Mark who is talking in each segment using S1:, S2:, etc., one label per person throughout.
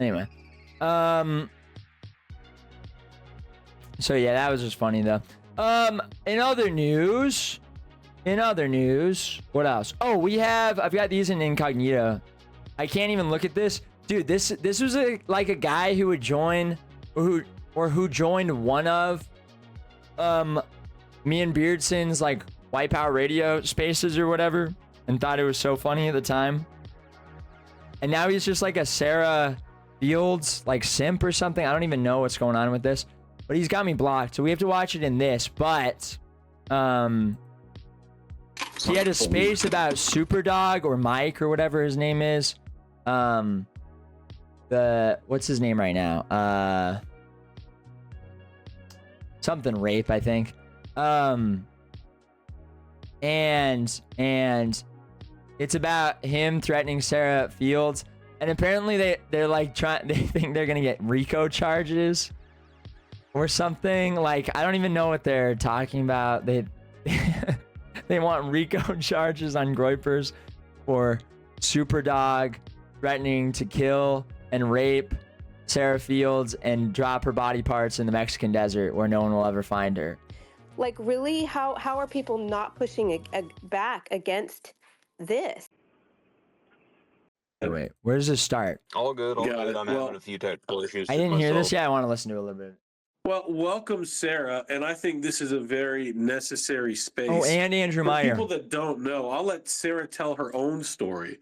S1: Anyway. So yeah, that was just funny though. In other news, what else? Oh, I've got these in incognito. I can't even look at this. Dude, this was like a guy who would join who joined one of me and Beardson's like Wipeout Radio spaces or whatever and thought it was so funny at the time. And now he's just like a Sarah Fields like simp or something. I don't even know what's going on with this. But he's got me blocked, so we have to watch it in this. But he had a space about Superdog or Mike or whatever his name is. What's his name right now? Something rape, I think. And it's about him threatening Sarah Fields, and apparently they're like they think they're gonna get RICO charges or something. Like, I don't even know what they're talking about. They want RICO charges on Groypers for Superdog threatening to kill and rape Sarah Fields and drop her body parts in the Mexican desert where no one will ever find her.
S2: Like, really? How are people not pushing back against this?
S1: Wait, where does this start?
S3: All good. I'm
S4: Well,
S3: having a few technical issues.
S1: I didn't hear this yet. I want to listen to it a little bit.
S4: Well, welcome, Sarah, and I think this is a very necessary space.
S1: Oh, and Andrew Meyer.
S4: For people that don't know, I'll let Sarah tell her own story.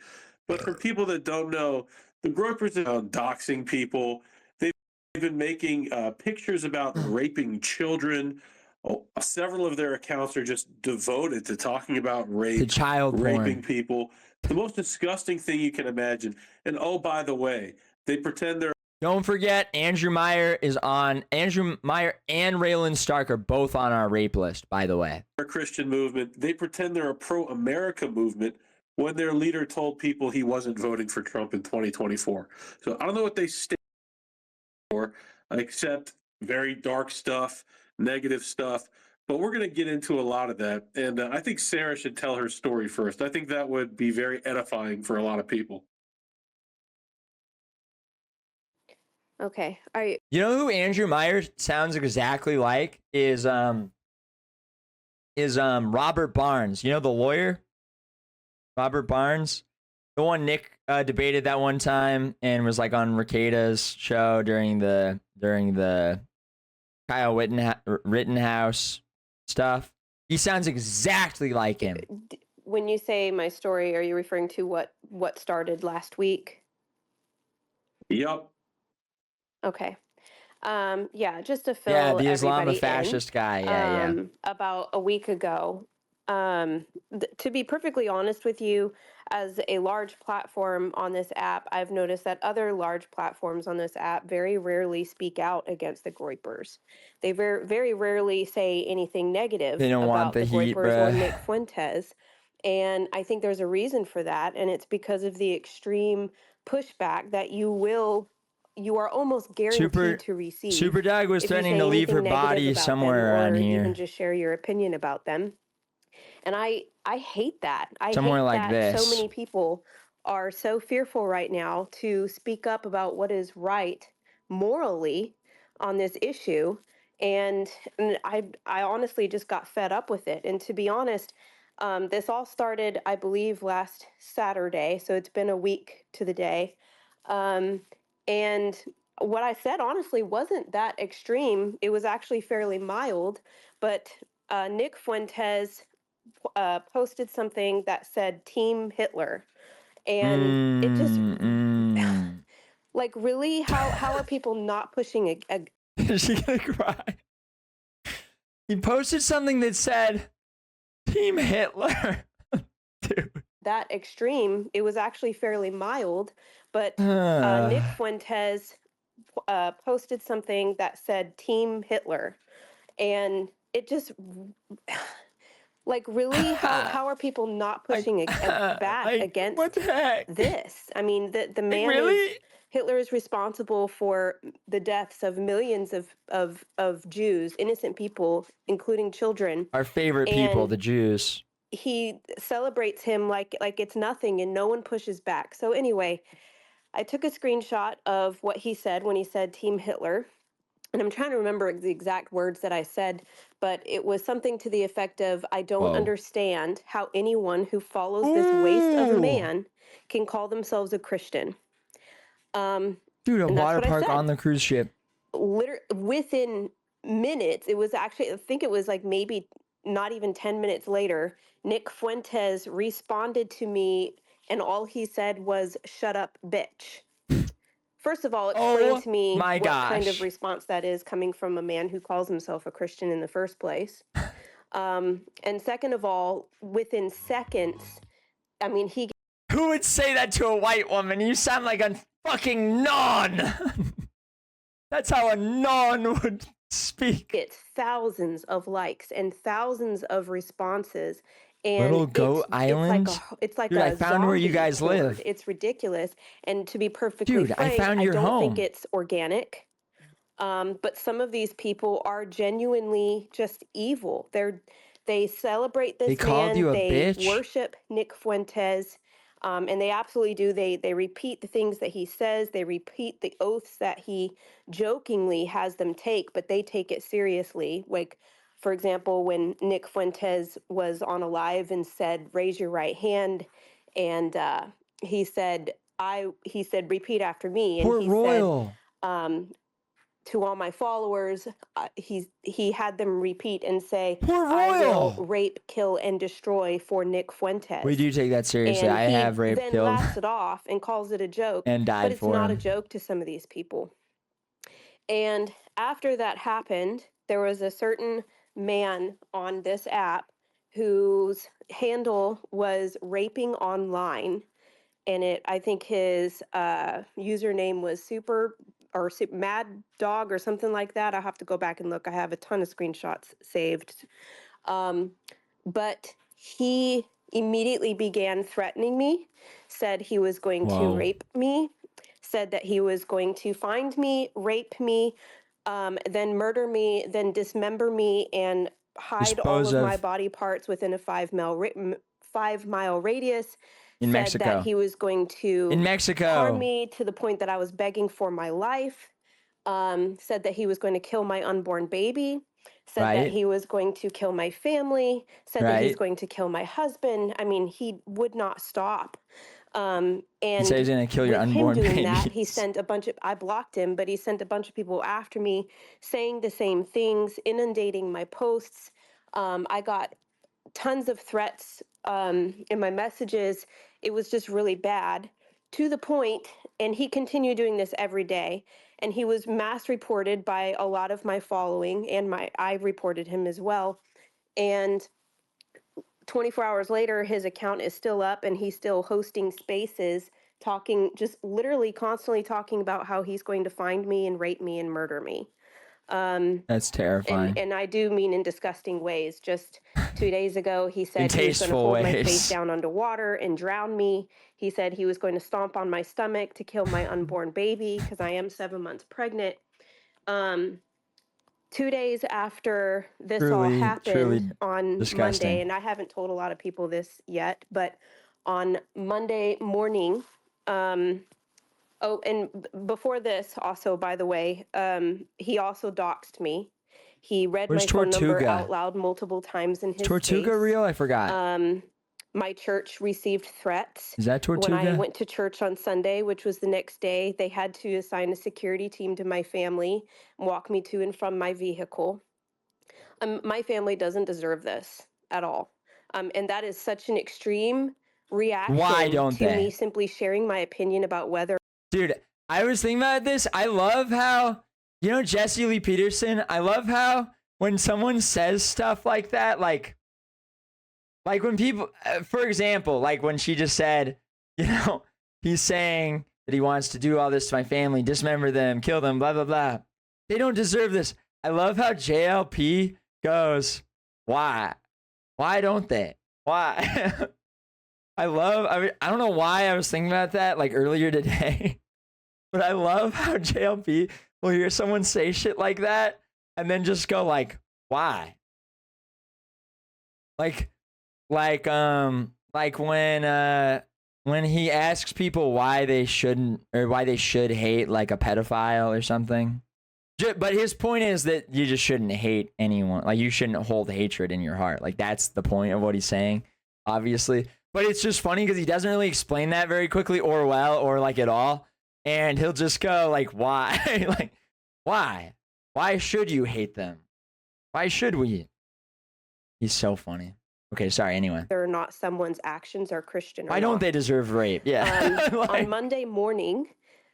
S4: But for people that don't know, the Groypers are doxing people. They've been making pictures about raping children. Oh, several of their accounts are just devoted to talking about rape,
S1: to child
S4: raping
S1: porn.
S4: people. The most disgusting thing you can imagine. And oh, by the way, they pretend they're...
S1: Don't forget, Andrew Meyer is on. Andrew Meyer and Raylan Stark are both on our rape list, by the way.
S4: A Christian movement. They pretend they're a pro-America movement when their leader told people he wasn't voting for Trump in 2024. So I don't know what they stand for, except very dark stuff, negative stuff. But we're going to get into a lot of that. And I think Sarah should tell her story first. I think that would be very edifying for a lot of people.
S2: Okay.
S1: You know who Andrew Meyer sounds exactly like is Robert Barnes. You know, the lawyer? Robert Barnes, the one Nick debated that one time and was like on Rekida's show during the Kyle Rittenhouse stuff. He sounds exactly like him.
S2: When you say my story, are you referring to what started last week?
S4: Yep.
S2: Okay. Yeah, just to fill
S1: Yeah, the
S2: everybody
S1: Islamofascist
S2: in,
S1: guy. Yeah.
S2: About a week ago, to be perfectly honest with you, as a large platform on this app, I've noticed that other large platforms on this app very rarely speak out against the Groypers. They very rarely say anything negative
S1: They don't want
S2: about the
S1: heat,
S2: Groypers or
S1: bruh.
S2: Nick Fuentes. And I think there's a reason for that, and it's because of the extreme pushback that you are almost guaranteed to receive.
S1: Superdog was
S2: if you
S1: threatening
S2: say
S1: to leave her
S2: anything negative
S1: body
S2: about
S1: somewhere
S2: them,
S1: around
S2: or
S1: here.
S2: even just share your opinion about them. And I hate that. I
S1: Somewhere
S2: hate
S1: like
S2: that
S1: this.
S2: so many people are so fearful right now to speak up about what is right morally on this issue. And I honestly just got fed up with it. And to be honest, this all started, I believe, last Saturday. So it's been a week to the day. And what I said, honestly, wasn't that extreme. It was actually fairly mild. But Nick Fuentes posted something that said Team Hitler. And it just, like, really? How are people not pushing
S1: Is she gonna cry? He posted something that said Team Hitler. Dude.
S2: that extreme? It was actually fairly mild. But Nick Fuentes posted something that said Team Hitler. And it just... Like, really? How are people not pushing back against this? I mean, the man
S1: really?
S2: Hitler is responsible for the deaths of millions of Jews, innocent people, including children.
S1: Our favorite people, the Jews.
S2: He celebrates him like it's nothing, and no one pushes back. So anyway, I took a screenshot of what he said when he said Team Hitler. And I'm trying to remember the exact words that I said, but it was something to the effect of, I don't
S1: Whoa.
S2: understand how anyone who follows this waste of a
S1: Ooh.
S2: man can call themselves a Christian.
S1: Dude, a
S2: And that's
S1: water
S2: what I
S1: park
S2: said.
S1: on the cruise ship.
S2: Within minutes, it was actually, I think it was like maybe not even 10 minutes later, Nick Fuentes responded to me, and all he said was, "Shut up, bitch." First of all, explain
S1: Oh
S2: to me
S1: my
S2: what kind of
S1: gosh.
S2: response that is coming from a man who calls himself a Christian in the first place. And second of all, within seconds, I mean, he
S1: Who would say that to a white woman? You sound like a fucking non. That's how a non would speak.
S2: gets thousands of likes and thousands of responses. And
S1: Little Goat Island?
S2: it's like
S1: Dude,
S2: a
S1: I found where you
S2: zombie
S1: guys
S2: horde.
S1: live.
S2: It's ridiculous. And to be perfectly
S1: Dude, I
S2: frank,
S1: found your
S2: don't think
S1: home.
S2: it's organic. But some of these people are genuinely just evil. They celebrate this
S1: They called
S2: man.
S1: you a
S2: They
S1: bitch?
S2: worship Nick Fuentes. And they absolutely do. They repeat the things that he says. They repeat the oaths that he jokingly has them take, but they take it seriously. Like, for example, when Nick Fuentes was on a live and said, "Raise your right hand," and he said, he said, "Repeat after me," and
S1: Port
S2: he
S1: Royal.
S2: said, to all my followers, he had them repeat and say,
S1: Port
S2: "I will
S1: Royal.
S2: rape, kill, and destroy for Nick Fuentes."
S1: We do take that seriously.
S2: And
S1: I
S2: he
S1: have raped,
S2: then
S1: killed,
S2: laughs it off and calls it a joke,
S1: and
S2: but
S1: died
S2: it's
S1: for
S2: not a
S1: him.
S2: joke to some of these people. And after that happened, there was a certain man on this app whose handle was raping online, and I think his username was mad dog or something like that. I'll have to go back and look. I have a ton of screenshots saved. But he immediately began threatening me, said he was going to
S1: Whoa.
S2: rape me, said that he was going to find me, rape me, then murder me, then dismember me, and hide all
S1: Dispose
S2: of my
S1: of
S2: body parts within a 5 mile radius.
S1: in
S2: Said that
S1: Mexico.
S2: he was going to
S1: In
S2: harm
S1: Mexico.
S2: me to the point that I was begging for my life. Said that he was going to kill my unborn baby. Said that
S1: Right.
S2: he was going to kill my family. Said that he's
S1: Right.
S2: going to kill my husband. I mean, he would not stop.
S1: He
S2: And
S1: said he's gonna kill your
S2: with him
S1: unborn
S2: doing that, he
S1: babies.
S2: sent I blocked him, but he sent a bunch of people after me saying the same things, inundating my posts. I got tons of threats in my messages. It was just really bad to the point, and he continued doing this every day. And he was mass reported by a lot of my following, and I reported him as well. And 24 hours later, his account is still up, and he's still hosting spaces, talking, just literally constantly talking about how he's going to find me and rape me and murder me.
S1: That's terrifying.
S2: And I do mean in disgusting ways. Just 2 days ago, he said he was going to
S1: tasteful
S2: hold my face
S1: ways.
S2: down underwater and drown me. He said he was going to stomp on my stomach to kill my unborn baby because I am 7 months pregnant. 2 days after this all
S1: Truly
S2: happened on
S1: disgusting.
S2: Monday, and I haven't told a lot of people this yet, but on Monday morning, oh, and before this, also, by the way, he also doxed me. He read
S1: Where's
S2: my phone number
S1: Tortuga?
S2: out loud multiple times in his
S1: Tortuga
S2: face.
S1: real? I forgot.
S2: My church received threats.
S1: Is that Tortuga?
S2: When I went to church on Sunday, which was the next day, they had to assign a security team to my family, walk me to and from my vehicle. My family doesn't deserve this at all. And that is such an extreme reaction
S1: Why don't
S2: to
S1: they?
S2: me simply sharing my opinion about whether.
S1: Dude, I was thinking about this. I love how, Jesse Lee Peterson, I love how when someone says stuff like that, like when people, for example, like when she just said, he's saying that he wants to do all this to my family, dismember them, kill them, blah, blah, blah. They don't deserve this. I love how JLP goes, why? Why don't they? Why? I don't know why I was thinking about that like earlier today, but I love how JLP will hear someone say shit like that and then just go like, why? Like when when he asks people why they shouldn't or why they should hate like a pedophile or something. But his point is that you just shouldn't hate anyone. Like you shouldn't hold hatred in your heart. Like that's the point of what he's saying, obviously. But it's just funny because he doesn't really explain that very quickly or well or like at all. And he'll just go like, why? Like, why? Why should you hate them? Why should we? He's so funny. Okay, sorry. Anyway.
S2: Whether or not someone's actions are Christian or
S1: Why don't
S2: not.
S1: they deserve rape? Yeah.
S2: On Monday morning,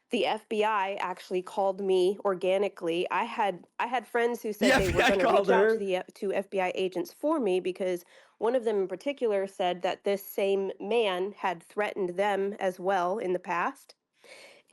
S2: the FBI actually called me organically. I had friends who said they were going to reach out to FBI agents for me because one of them in particular said that this same man had threatened them as well in the past.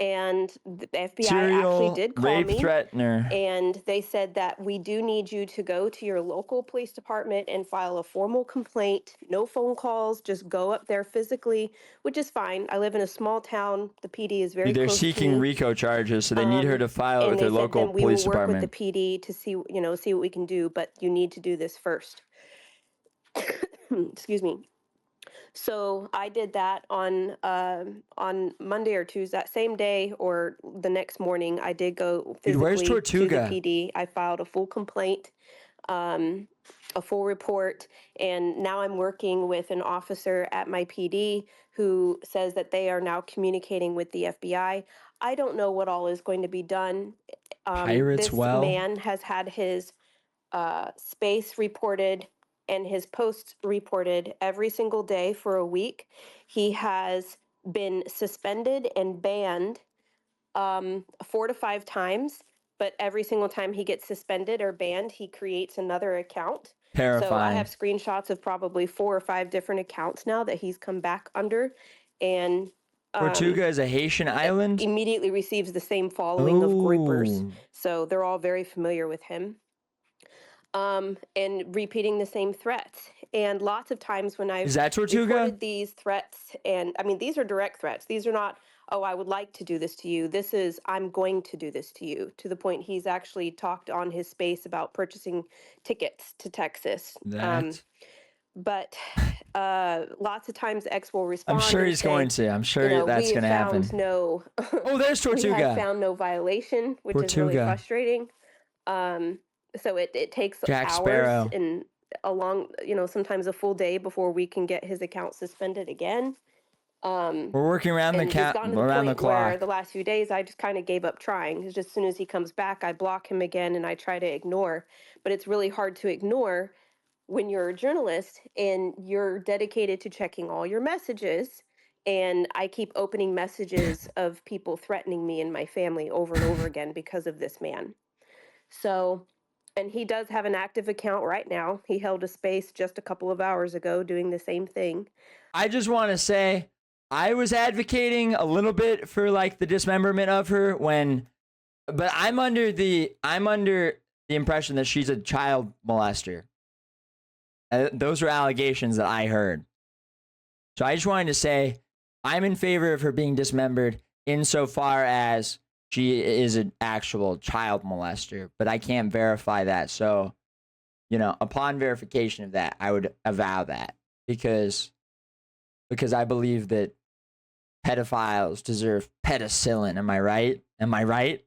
S2: And the FBI actually did call
S1: rape
S2: me,
S1: threatener.
S2: and they said that we do need you to go to your local police department and file a formal complaint. No phone calls, just go up there physically, which is fine. I live in a small town. The PD is very
S1: They're
S2: close
S1: seeking
S2: to me.
S1: RICO charges, so they need her to file it with their local
S2: we
S1: police
S2: will work
S1: department.
S2: with the PD to see what we can do, but you need to do this first. Excuse me. So I did that on Monday or Tuesday, that same day or the next morning. I did go physically to the PD. I filed a full complaint, a full report, and now I'm working with an officer at my PD who says that they are now communicating with the FBI. I don't know what all is going to be done. This man has had his space reported and his posts reported every single day for a week. He has been suspended and banned 4 to 5 times, but every single time he gets suspended or banned, he creates another account.
S1: Terrifying.
S2: So I have screenshots of probably 4 or 5 different accounts now that he's come back under. And
S1: Tortuga is a Haitian island?
S2: Immediately receives the same following of Groypers. So they're all very familiar with him. And repeating the same threats. And lots of times when I've reported these threats, and I mean, these are direct threats. These are not, oh, I would like to do this to you. This is, I'm going to do this to you, to the point he's actually talked on his space about purchasing tickets to Texas. But lots of times X will respond.
S1: I'm sure he's going to. I'm sure that's going to happen. Oh, there's Tortuga.
S2: We have found no violation, which is really frustrating. So it takes hours and sometimes a full day before we can get his account suspended again.
S1: We're working around the clock.
S2: Where the last few days I just kind of gave up trying. It's just as soon as he comes back, I block him again and I try to ignore. But it's really hard to ignore when you're a journalist and you're dedicated to checking all your messages. And I keep opening messages of people threatening me and my family over and over again because of this man. So. And he does have an active account right now. He held a space just a couple of hours ago doing the same thing.
S1: I just want to say I was advocating a little bit for like the dismemberment of her but I'm under the impression that she's a child molester. Those were allegations that I heard. So I just wanted to say I'm in favor of her being dismembered insofar as she is an actual child molester, but I can't verify that. So, upon verification of that, I would avow that because I believe that pedophiles deserve penicillin. Am I right? Am I right?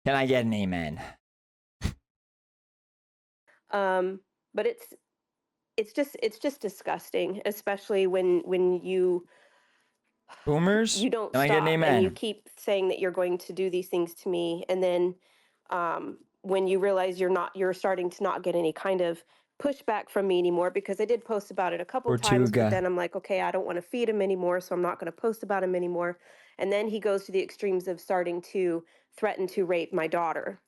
S1: Can I get an amen?
S2: But it's just disgusting, especially when you.
S1: Boomers?
S2: You don't stop and you keep saying that you're going to do these things to me. And then when you realize you're starting to not get any kind of pushback from me anymore, because I did post about it a couple of times, but then I'm like, okay, I don't want to feed him anymore, so I'm not going to post about him anymore. And then he goes to the extremes of starting to threaten to rape my daughter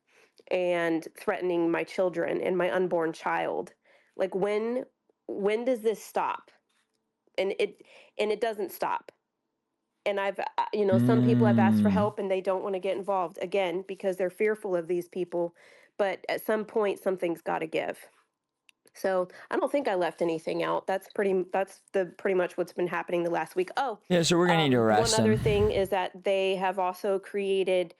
S2: and threatening my children and my unborn child. Like when does this stop? And it doesn't stop. And I've, some people have asked for help and they don't want to get involved again because they're fearful of these people. But at some point, something's got to give. So I don't think I left anything out. That's pretty much what's been happening the last week. Oh,
S1: yeah. So we're gonna need to arrest
S2: one other
S1: them.
S2: thing is that they have also created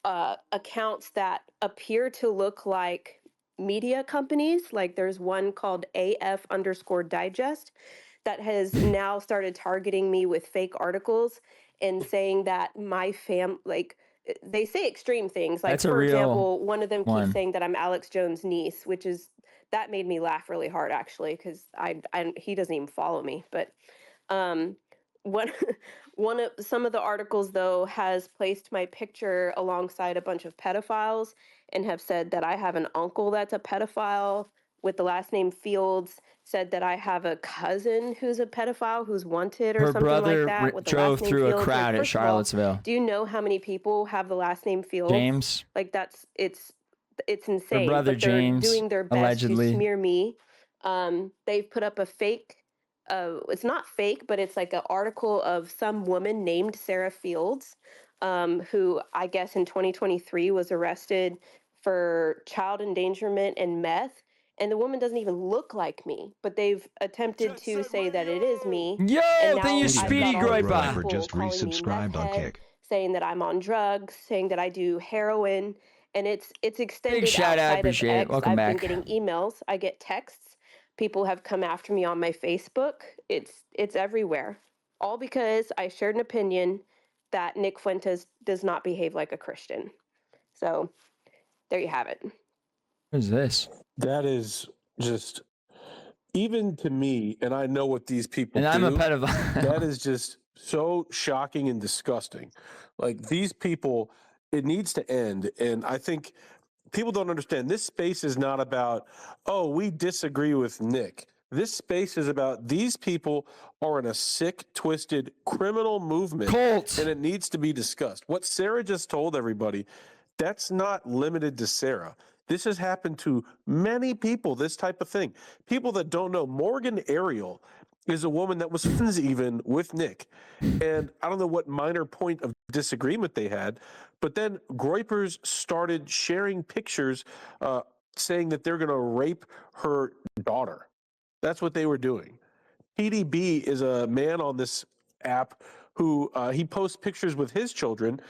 S2: accounts that appear to look like media companies. Like there's one called AF_digest. that has now started targeting me with fake articles and saying that they say extreme things. Like,
S1: That's a
S2: for
S1: real
S2: example, one of them
S1: one.
S2: keeps saying that I'm Alex Jones' niece, that made me laugh really hard, actually, because he doesn't even follow me. But um, one some of the articles, though, has placed my picture alongside a bunch of pedophiles and have said that I have an uncle that's a pedophile with the last name Fields, said that I have a cousin who's a pedophile who's wanted or
S1: Her
S2: something like
S1: brother
S2: that with the
S1: drove
S2: last name
S1: through a
S2: Fields.
S1: crowd at
S2: First of all,
S1: Charlottesville.
S2: do you know how many people have the last name Fields?
S1: James.
S2: Like, it's
S1: Her
S2: insane.
S1: brother
S2: But they're
S1: James,
S2: doing their best
S1: allegedly.
S2: to smear me. They've put up a fake. It's not fake, but it's like an article of some woman named Sarah Fields, who I guess in 2023 was arrested for child endangerment and meth. And the woman doesn't even look like me, but they've attempted to say that it is me.
S1: Yo,
S2: And
S1: thank you,
S2: now I've
S1: Speedy
S2: got all these
S1: Groyper.
S2: people
S5: just
S2: calling me
S5: resubscribed on
S2: meth head,
S5: Kick.
S2: saying that I'm on drugs, saying that I do heroin, and it's extended
S1: Big shout out,
S2: outside of
S1: appreciate it.
S2: X.
S1: Welcome
S2: I've
S1: back.
S2: been getting emails, I get texts. People have come after me on my Facebook. It's everywhere. All because I shared an opinion that Nick Fuentes does not behave like a Christian. So there you have it.
S1: What is this?
S4: That is just, even to me, and I know what these people
S1: And
S4: do.
S1: I'm a pedophile.
S4: That is just so shocking and disgusting. Like, these people, it needs to end. And I think people don't understand, this space is not about, oh, we disagree with Nick. This space is about, these people are in a sick, twisted criminal movement.
S1: Cult.
S4: And it needs to be discussed. What Sarah just told everybody, that's not limited to Sarah. This has happened to many people, this type of thing. People that don't know, Morgan Ariel is a woman that was friends even with Nick. And I don't know what minor point of disagreement they had, but then Groypers started sharing pictures saying that they're going to rape her daughter. That's what they were doing. PDB is a man on this app who he posts pictures with his children.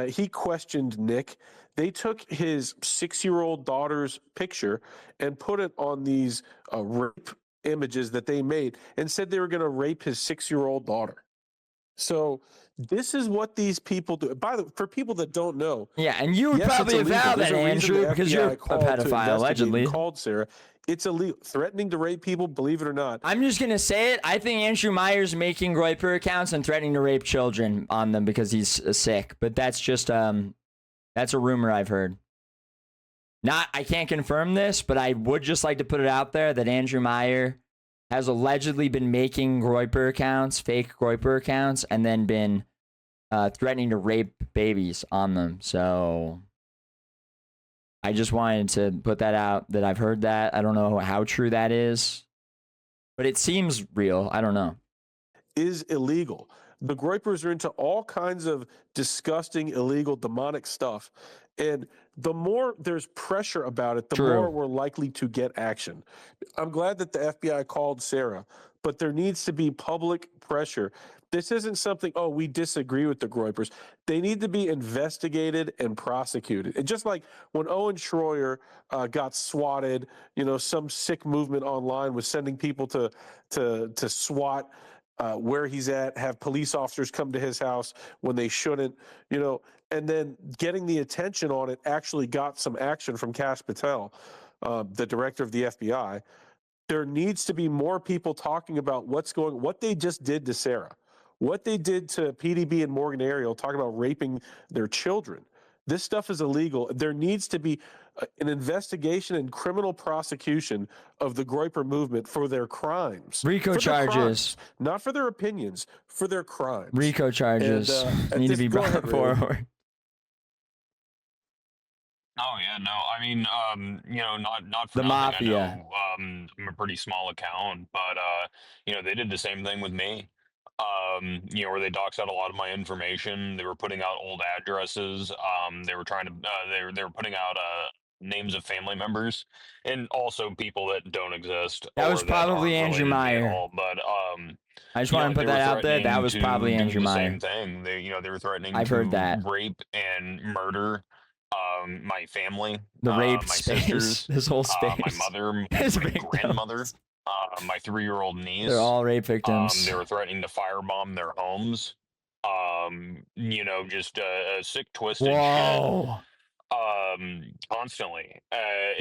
S4: He questioned Nick. They took his 6-year-old daughter's picture and put it on these rape images that they made and said they were going to rape his 6-year-old daughter. So this is what these people do. By the way, for people that don't know,
S1: Yeah, and you would
S4: yes,
S1: probably
S4: it's illegal.
S1: avow
S4: There's
S1: that,
S4: a reason
S1: Andrew,
S4: the
S1: because
S4: FBI
S1: you're a
S4: called to
S1: pedophile,
S4: investigate and
S1: allegedly.
S4: called Sarah. It's illegal. Threatening to rape people, believe it or not.
S1: I'm just going to say it. I think Andrew Meyer's making Groyper accounts and threatening to rape children on them because he's sick. But that's just, that's a rumor I've heard. I can't confirm this, but I would just like to put it out there that Andrew Meyer has allegedly been making Groyper accounts, fake Groyper accounts, and then been threatening to rape babies on them. So I just wanted to put that out, that I've heard that. I don't know how true that is, but it seems real. I don't know.
S4: Is illegal. The Groypers are into all kinds of disgusting, illegal, demonic stuff. And the more there's pressure about it, the
S1: True.
S4: more we're likely to get action. I'm glad that the FBI called Sarah, but there needs to be public pressure. This isn't something, oh, we disagree with the Groypers. They need to be investigated and prosecuted. And just like when Owen Schroyer got swatted, some sick movement online was sending people to SWAT where he's at, have police officers come to his house when they shouldn't, and then getting the attention on it actually got some action from Kash Patel, the director of the FBI. There needs to be more people talking about what they just did to Sarah, what they did to PDB and Morgan Ariel, talking about raping their children. This stuff is illegal. There needs to be an investigation and criminal prosecution of the Groyper movement for their crimes.
S1: RICO
S4: For their
S1: charges.
S4: crimes, not for their opinions, for their crimes.
S1: RICO charges
S4: And,
S1: need to
S4: this-
S1: be
S4: go
S1: brought
S4: ahead, Ray.
S1: forward.
S3: Oh yeah, no, I mean, not for
S1: The
S3: nothing.
S1: mafia.
S3: I know, I'm a pretty small account, but they did the same thing with me. Where they doxed out a lot of my information. They were putting out old addresses. They were trying to, they were putting out names of family members and also people that don't exist.
S1: That
S3: or
S1: was probably
S3: aren't
S1: Andrew
S3: related to me at
S1: Meyer.
S3: all. But
S1: I just want to put
S3: they
S1: that
S3: were
S1: out there. That
S3: threatening
S1: was
S3: to
S1: probably
S3: do
S1: Andrew
S3: the
S1: Meyer.
S3: same thing. They were threatening
S1: I've
S3: to
S1: heard that.
S3: rape and murder my family,
S1: The rape
S3: my
S1: space.
S3: sisters,
S1: This whole
S3: my
S1: space.
S3: mother,
S1: His
S3: my
S1: victims.
S3: grandmother. my 3-year-old niece.
S1: They're all rape victims.
S3: They were threatening to firebomb their homes. Just sick, twisted shit.
S1: Whoa.
S3: Constantly.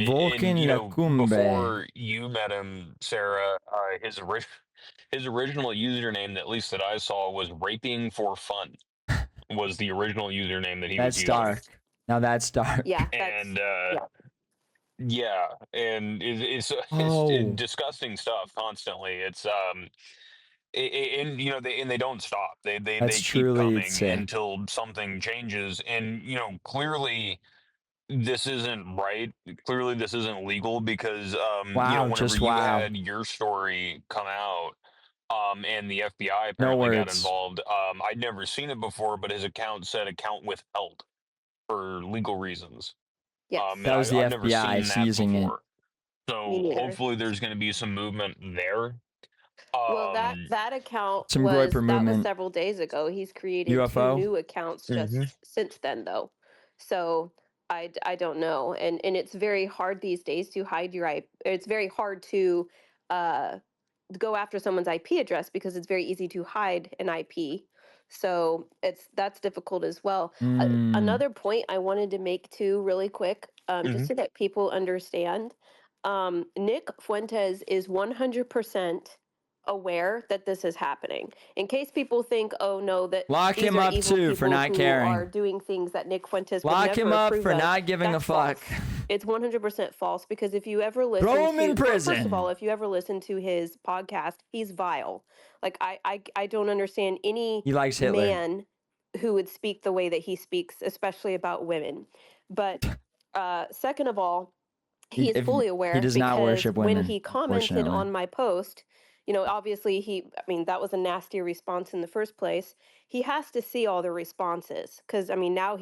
S1: Vulcan Lacumbe.
S3: Before you met him, Sarah, his original username, at least that I saw, was raping for fun. Was the original username that he was
S1: That's
S3: using.
S1: dark. Now that's dark.
S2: Yeah.
S3: And
S2: yeah.
S3: yeah, and it's
S1: Oh.
S3: disgusting stuff constantly. It's and they don't stop. They
S1: That's
S3: keep
S1: truly
S3: coming
S1: sick.
S3: until something changes. And clearly this isn't right. Clearly this isn't legal because
S1: Wow,
S3: whenever
S1: just
S3: you
S1: wow.
S3: had your story come out, and the FBI
S1: No
S3: apparently got
S1: words.
S3: involved. I'd never seen it before, but his account said account withheld for legal reasons.
S2: Yes.
S1: That was the
S3: I've never
S1: FBI
S3: seen that
S1: seizing it.
S3: before. So hopefully there's going to be some movement there.
S2: Well, that account
S1: Some
S2: was
S1: Groyper
S2: that was
S1: movement.
S2: several days ago. He's created
S1: UFO?
S2: 2 new accounts just since then, though. So I don't know, and it's very hard these days to hide your IP. It's very hard to go after someone's IP address because it's very easy to hide an IP. So that's difficult as well. Another point I wanted to make too, really quick, just so that people understand. Nick Fuentes is 100% aware that this is happening. In case people think, oh no, that
S1: Lock
S2: these
S1: him
S2: are
S1: up
S2: evil
S1: too
S2: people
S1: for not
S2: who
S1: caring.
S2: are doing things that Nick Fuentes would
S1: Lock
S2: never
S1: him up
S2: approve
S1: for
S2: of.
S1: not giving
S2: That's
S1: a fuck.
S2: false. It's 100% false because if you ever listen
S1: Throw him in
S2: First
S1: prison.
S2: of all, if you ever listen to his podcast, he's vile. Like I don't understand any
S1: He likes Hitler.
S2: man who would speak the way that he speaks, especially about women. But second of all, he is fully aware
S1: he does
S2: because
S1: not worship women,
S2: when he commented
S1: unfortunately.
S2: on my post, obviously that was a nasty response in the first place. He has to see all the responses because now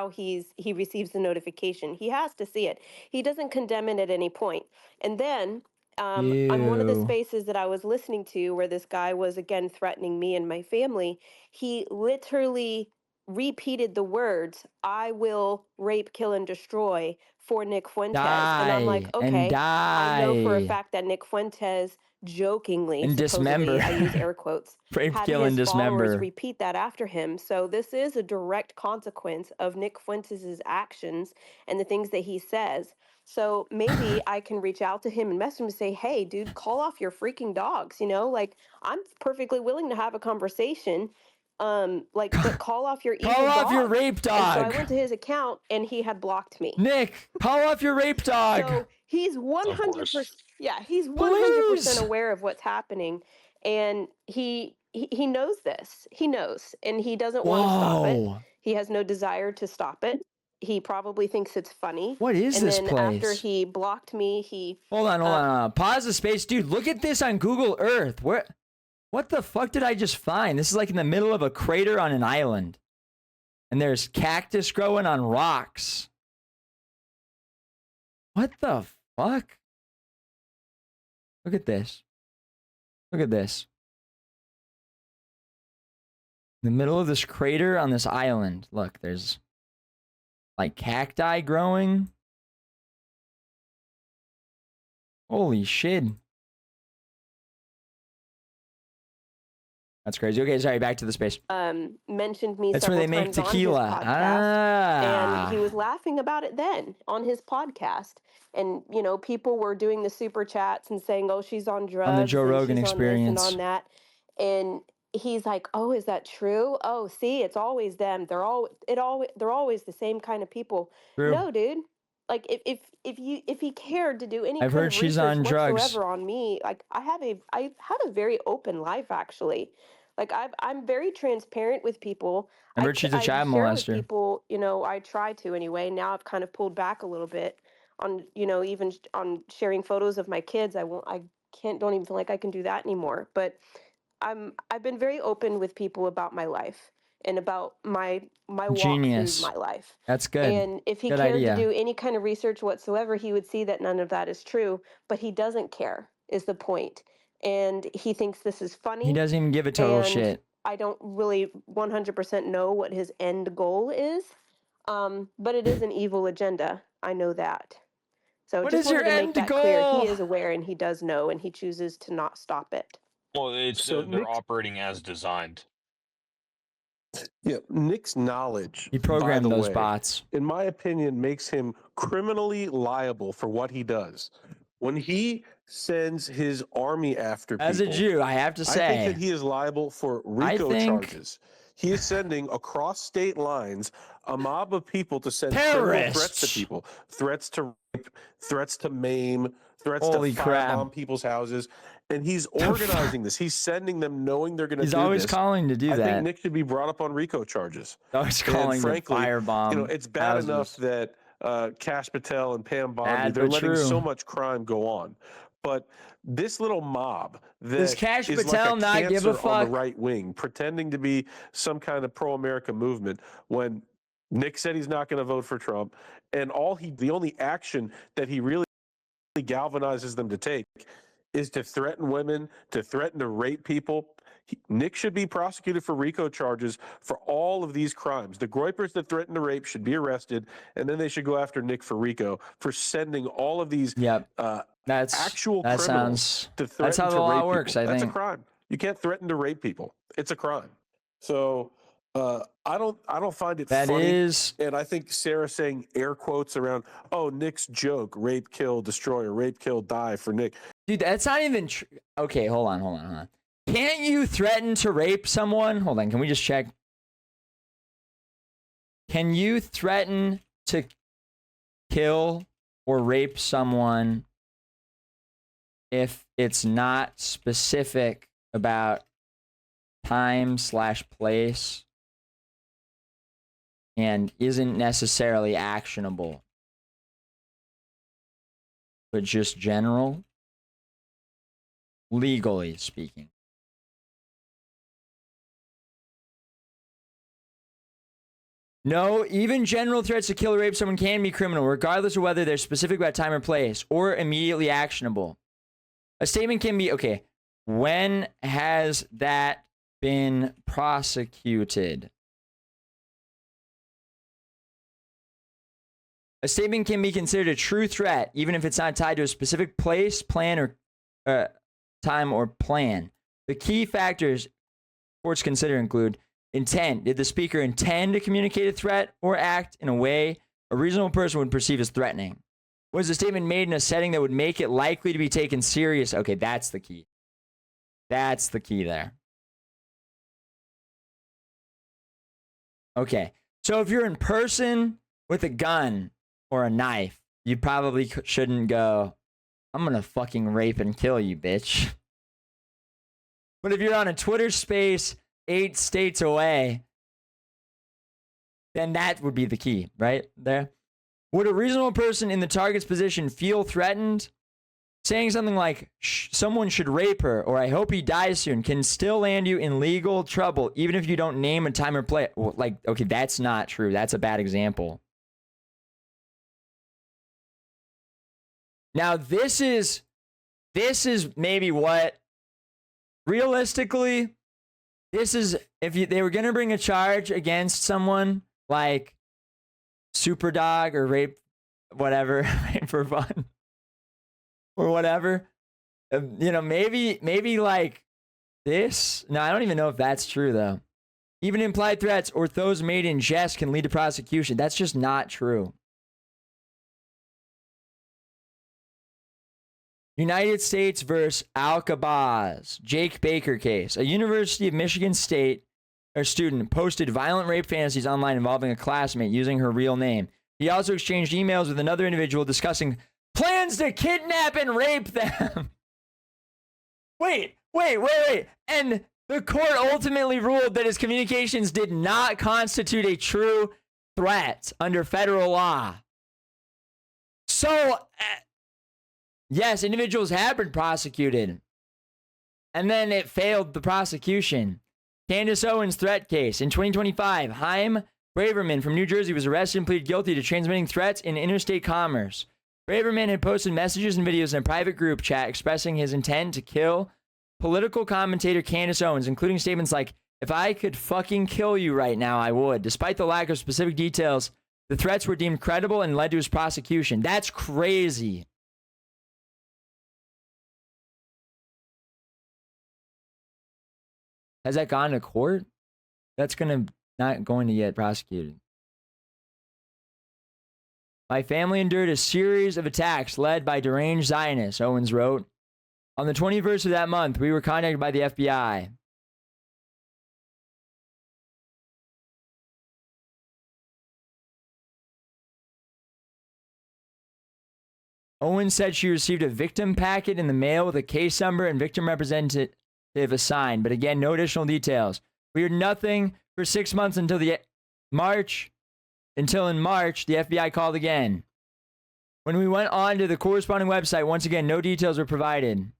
S2: he receives the notification. He has to see it. He doesn't condemn it at any point. And then on one of the
S1: Ew.
S2: spaces that I was listening to where this guy was again threatening me and my family, he literally repeated the words, "I will rape, kill, and destroy" for Nick Fuentes. And I'm like, okay, I know for a fact that Nick Fuentes jokingly,
S1: and
S2: supposedly,
S1: dismember.
S2: I use air quotes,
S1: Rape,
S2: had
S1: kill, and
S2: his followers
S1: dismember.
S2: repeat that after him. So this is a direct consequence of Nick Fuentes' actions and the things that he says. So maybe I can reach out to him and message him and say, hey, dude, call off your freaking dogs. Like I'm perfectly willing to have a conversation. But call off your evil
S1: Call off
S2: dog.
S1: your rape dog.
S2: And so I went to his account and he had blocked me.
S1: Nick, call off your rape dog.
S2: So he's 100%. Yeah, he's 100%
S1: Please.
S2: aware of what's happening, and he knows this. He knows, and he doesn't want to stop it. He has no desire to stop it. He probably thinks it's funny.
S1: What is this place?
S2: And then after he blocked me, he
S1: hold on. Pause the space, dude. Look at this on Google Earth. What the fuck did I just find? This is like in the middle of a crater on an island. And there's cactus growing on rocks. What the fuck? Look at this. Look at this. In the middle of this crater on this island. Look, there's like cacti growing. Holy shit. That's crazy. Okay, sorry, back to the space.
S2: Mentioned me
S1: That's where they make tequila.
S2: And he was laughing about it then on his podcast. And, people were doing the super chats and saying, oh, she's on drugs.
S1: On the Joe Rogan Experience.
S2: And on that. And he's like, oh, is that true? Oh, see, it's always them. They're always the same kind of people.
S1: True.
S2: No, dude. Like if he cared to do any
S1: I've
S2: kind
S1: heard
S2: of
S1: she's
S2: research
S1: on drugs.
S2: whatsoever on me, like I had a very open life actually. Like I'm very transparent with people.
S1: I heard she's a child
S2: share
S1: molester.
S2: with people, I try to anyway. Now I've kind of pulled back a little bit on, even on sharing photos of my kids. Don't even feel like I can do that anymore. But I've been very open with people about my life and about my walk through my life.
S1: That's good.
S2: And if he cared to do any kind of research whatsoever, he would see that none of that is true. But he doesn't care, is the point. And he thinks this is funny.
S1: He doesn't even give a total shit.
S2: I don't really 100% know what his end goal is. But it is an evil agenda. I know that. So
S1: What
S2: just
S1: is your
S2: wanted to make
S1: end
S2: that clear.
S1: goal?
S2: He is aware and he does know, and he chooses to not stop it.
S3: Well, it's
S4: So
S3: they're
S4: Nick,
S3: operating as designed.
S4: yeah, Nick's knowledge,
S1: He
S4: by
S1: programmed
S4: the
S1: those
S4: way,
S1: bots.
S4: in my opinion, makes him criminally liable for what he does. When he sends his army after
S1: As a
S4: people,
S1: Jew, I have to
S4: I think
S1: say,
S4: that he is liable for
S1: I
S4: RICO
S1: think
S4: charges. He is sending across state lines a mob of people to send criminal threats to
S1: terrorists.
S4: people, threats to rape, threats to maim, threats
S1: Holy
S4: to
S1: crap.
S4: firebomb people's houses. And he's organizing this. He's sending them knowing they're going to
S1: He's
S4: do
S1: always
S4: this.
S1: calling to do
S4: I think
S1: that.
S4: Nick should be brought up on RICO charges.
S1: Always
S4: And
S1: calling to
S4: frankly,
S1: firebomb
S4: it's bad enough
S1: houses.
S4: that Cash Patel and Pam Bondi,
S1: Bad
S4: they're
S1: but
S4: letting
S1: true.
S4: so much crime go on. But this little mob
S1: Does
S4: that
S1: Cash
S4: is
S1: Patel
S4: like a
S1: not give a
S4: cancer on the
S1: fuck?
S4: right wing, pretending to be some kind of pro-America movement when Nick said he's not going to vote for Trump, and the only action that he really galvanizes them to take is to threaten women, to threaten to rape people. Nick should be prosecuted for RICO charges for all of these crimes. The Groypers that threatened to rape should be arrested, and then they should go after Nick for RICO for sending all of these
S1: Yep.
S4: actual
S1: That
S4: criminals
S1: sounds.
S4: to threaten
S1: That's how
S4: to
S1: the law
S4: rape
S1: works,
S4: people.
S1: I
S4: That's a
S1: think.
S4: crime. You can't threaten to rape people. It's a crime. So I don't find it
S1: That
S4: funny.
S1: is.
S4: And I think Sarah saying air quotes around, "Oh, Nick's joke: rape, kill, destroy, or rape, kill, die" for Nick.
S1: Dude, that's not even true. Okay, hold on. Can't you threaten to rape someone? Hold on, can we just check? Can you threaten to kill or rape someone if it's not specific about time/place and isn't necessarily actionable, but just general? Legally speaking. No, even general threats to kill or rape someone can be criminal, regardless of whether they're specific about time or place or immediately actionable. A statement can be, okay, when has that been prosecuted? A statement can be considered a true threat, even if it's not tied to a specific place, plan, or time or plan. The key factors courts consider include intent. Did the speaker intend to communicate a threat or act in a way a reasonable person would perceive as threatening? Was the statement made in a setting that would make it likely to be taken serious? Okay, that's the key. That's the key there. Okay, so if you're in person with a gun or a knife, you probably shouldn't go, "I'm gonna fucking rape and kill you, bitch." But if you're on a Twitter space 8 states away, then that would be the key, right there. Would a reasonable person in the target's position feel threatened? Saying something like, "Someone should rape her," or "I hope he dies soon," can still land you in legal trouble, even if you don't name a time or place. Like, okay, that's not true. That's a bad example. Now, this is maybe what, realistically, this is, if they were going to bring a charge against someone like Superdog or rape, whatever, rape for fun or whatever, maybe like this. No, I don't even know if that's true, though. Even implied threats or those made in jest can lead to prosecution. That's just not true. United States versus Alcabaz, Jake Baker case. A University of Michigan State student posted violent rape fantasies online involving a classmate using her real name. He also exchanged emails with another individual discussing plans to kidnap and rape them. Wait. And the court ultimately ruled that his communications did not constitute a true threat under federal law. So, yes, individuals have been prosecuted. And then it failed the prosecution. Candace Owens' threat case. In 2025, Haim Braverman from New Jersey was arrested and pleaded guilty to transmitting threats in interstate commerce. Braverman had posted messages and videos in a private group chat expressing his intent to kill political commentator Candace Owens, including statements like, "If I could fucking kill you right now, I would." Despite the lack of specific details The threats were deemed credible and led to his prosecution. That's crazy. Has that gone to court? That's not going to get prosecuted. My family endured a series of attacks led by deranged Zionists, Owens wrote. On the 21st of that month, we were contacted by the FBI. Owens said she received a victim packet in the mail with a case number and victim representative assigned, but again, no additional details. We heard nothing for 6 months until in March, the FBI called again. When we went on to the corresponding website, once again, no details were provided.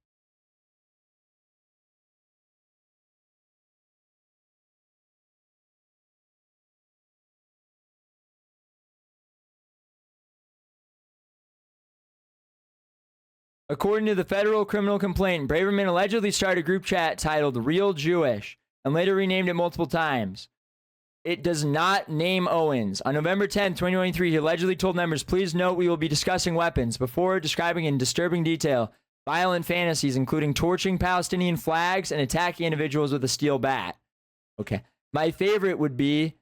S1: According to the federal criminal complaint, Braverman allegedly started a group chat titled Real Jewish and later renamed it multiple times. It does not name Owens. On November 10, 2023, he allegedly told members, please note we will be discussing weapons before describing in disturbing detail violent fantasies, including torching Palestinian flags and attacking individuals with a steel bat. Okay. My favorite would be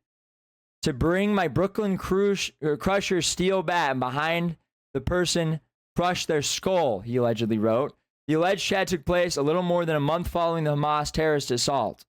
S1: to bring my Brooklyn Crusher steel bat and behind the person crush their skull, he allegedly wrote. The alleged chat took place a little more than a month following the Hamas terrorist assault.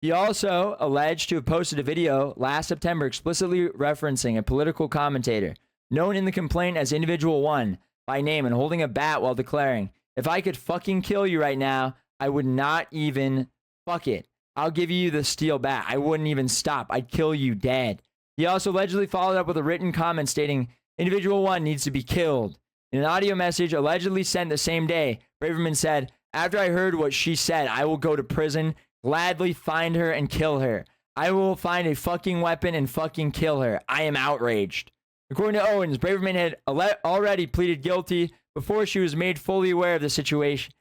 S1: He also alleged to have posted a video last September explicitly referencing a political commentator, known in the complaint as Individual 1 by name, and holding a bat while declaring, if I could fucking kill you right now, I would not even fuck it. I'll give you the steel bat. I wouldn't even stop. I'd kill you dead. He also allegedly followed up with a written comment stating, Individual 1 needs to be killed. In an audio message allegedly sent the same day, Braverman said, after I heard what she said, I will go to prison, gladly find her and kill her. I will find a fucking weapon and fucking kill her. I am outraged. According to Owens, Braverman had already pleaded guilty before she was made fully aware of the situation.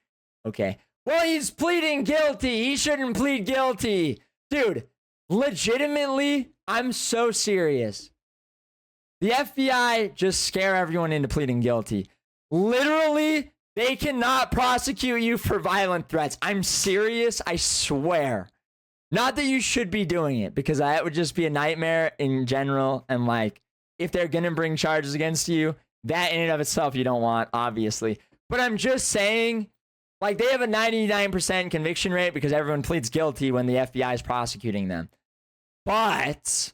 S1: Okay. Well, he's pleading guilty. He shouldn't plead guilty. Dude, legitimately, I'm so serious. The FBI just scare everyone into pleading guilty. Literally, they cannot prosecute you for violent threats. I'm serious, I swear. Not that you should be doing it, because that would just be a nightmare in general. And like, if they're gonna bring charges against you, that in and of itself you don't want, obviously. But I'm just saying, like, they have a 99% conviction rate because everyone pleads guilty when the FBI is prosecuting them. But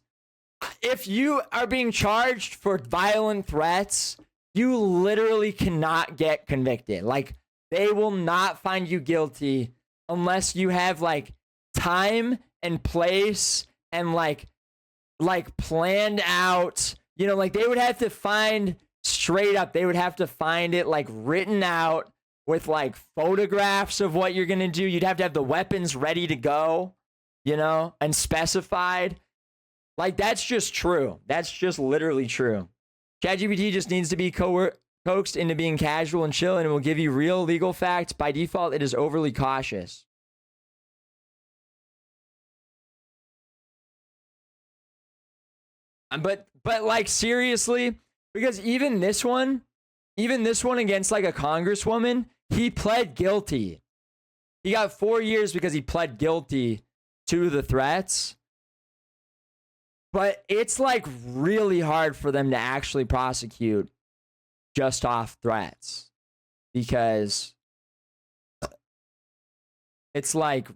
S1: if you are being charged for violent threats, you literally cannot get convicted. Like, they will not find you guilty unless you have like time and place and like planned out, you know, like they would have to find straight up, they would have to find it like written out with like photographs of what you're going to do. You'd have to have the weapons ready to go, you know, and specified. Like, that's just true. That's just literally true. ChatGPT just needs to be coaxed into being casual and chill, and it will give you real legal facts. By default, it is overly cautious. But like, seriously, because even this one against like a congresswoman, he pled guilty. He got 4 years because he pled guilty to the threats. But it's like really hard for them to actually prosecute just off threats, because it's like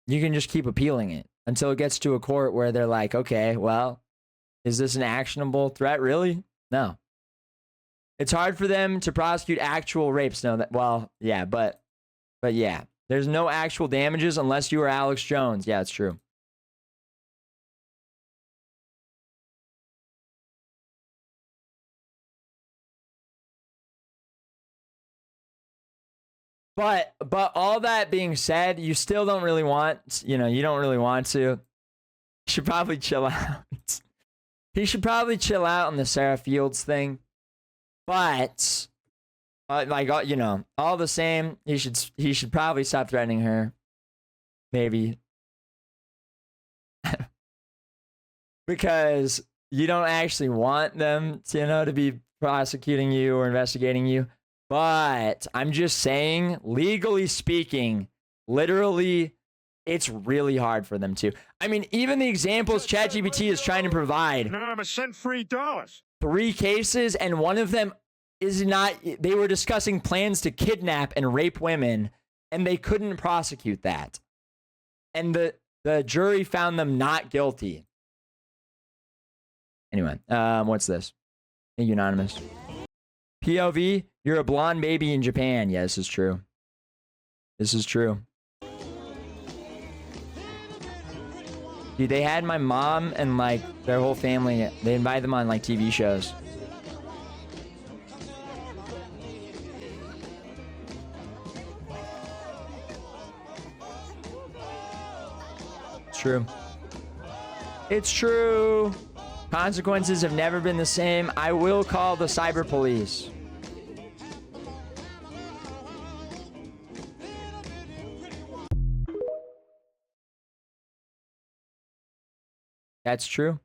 S1: you can just keep appealing it until it gets to a court where they're like, okay, well, is this an actionable threat? Really? No. It's hard for them to prosecute actual rapes. No, that, well, yeah, but yeah. There's no actual damages unless you are Alex Jones. Yeah, it's true. But all that being said, you still don't really want, you know, you don't really want to. You should probably chill out. He should probably chill out on the Sarah Fields thing. But like, you know, all the same, he should probably stop threatening her. Maybe because you don't actually want them to, to be prosecuting you or investigating you. But I'm just saying, legally speaking, literally, it's really hard for them to. I mean, even the examples ChatGPT is trying to provide.
S5: Anonymous sent $3.
S1: 3 cases, and one of them is not. They were discussing plans to kidnap and rape women, and they couldn't prosecute that. And the jury found them not guilty. Anyway, what's this? Thank you, Anonymous. POV, you're a blonde baby in Japan. Yeah, this is true. This is true. Dude, they had my mom and, like, their whole family. They invited them on, like, TV shows. It's true. It's true. Consequences have never been the same. I will call the cyber police. That's true.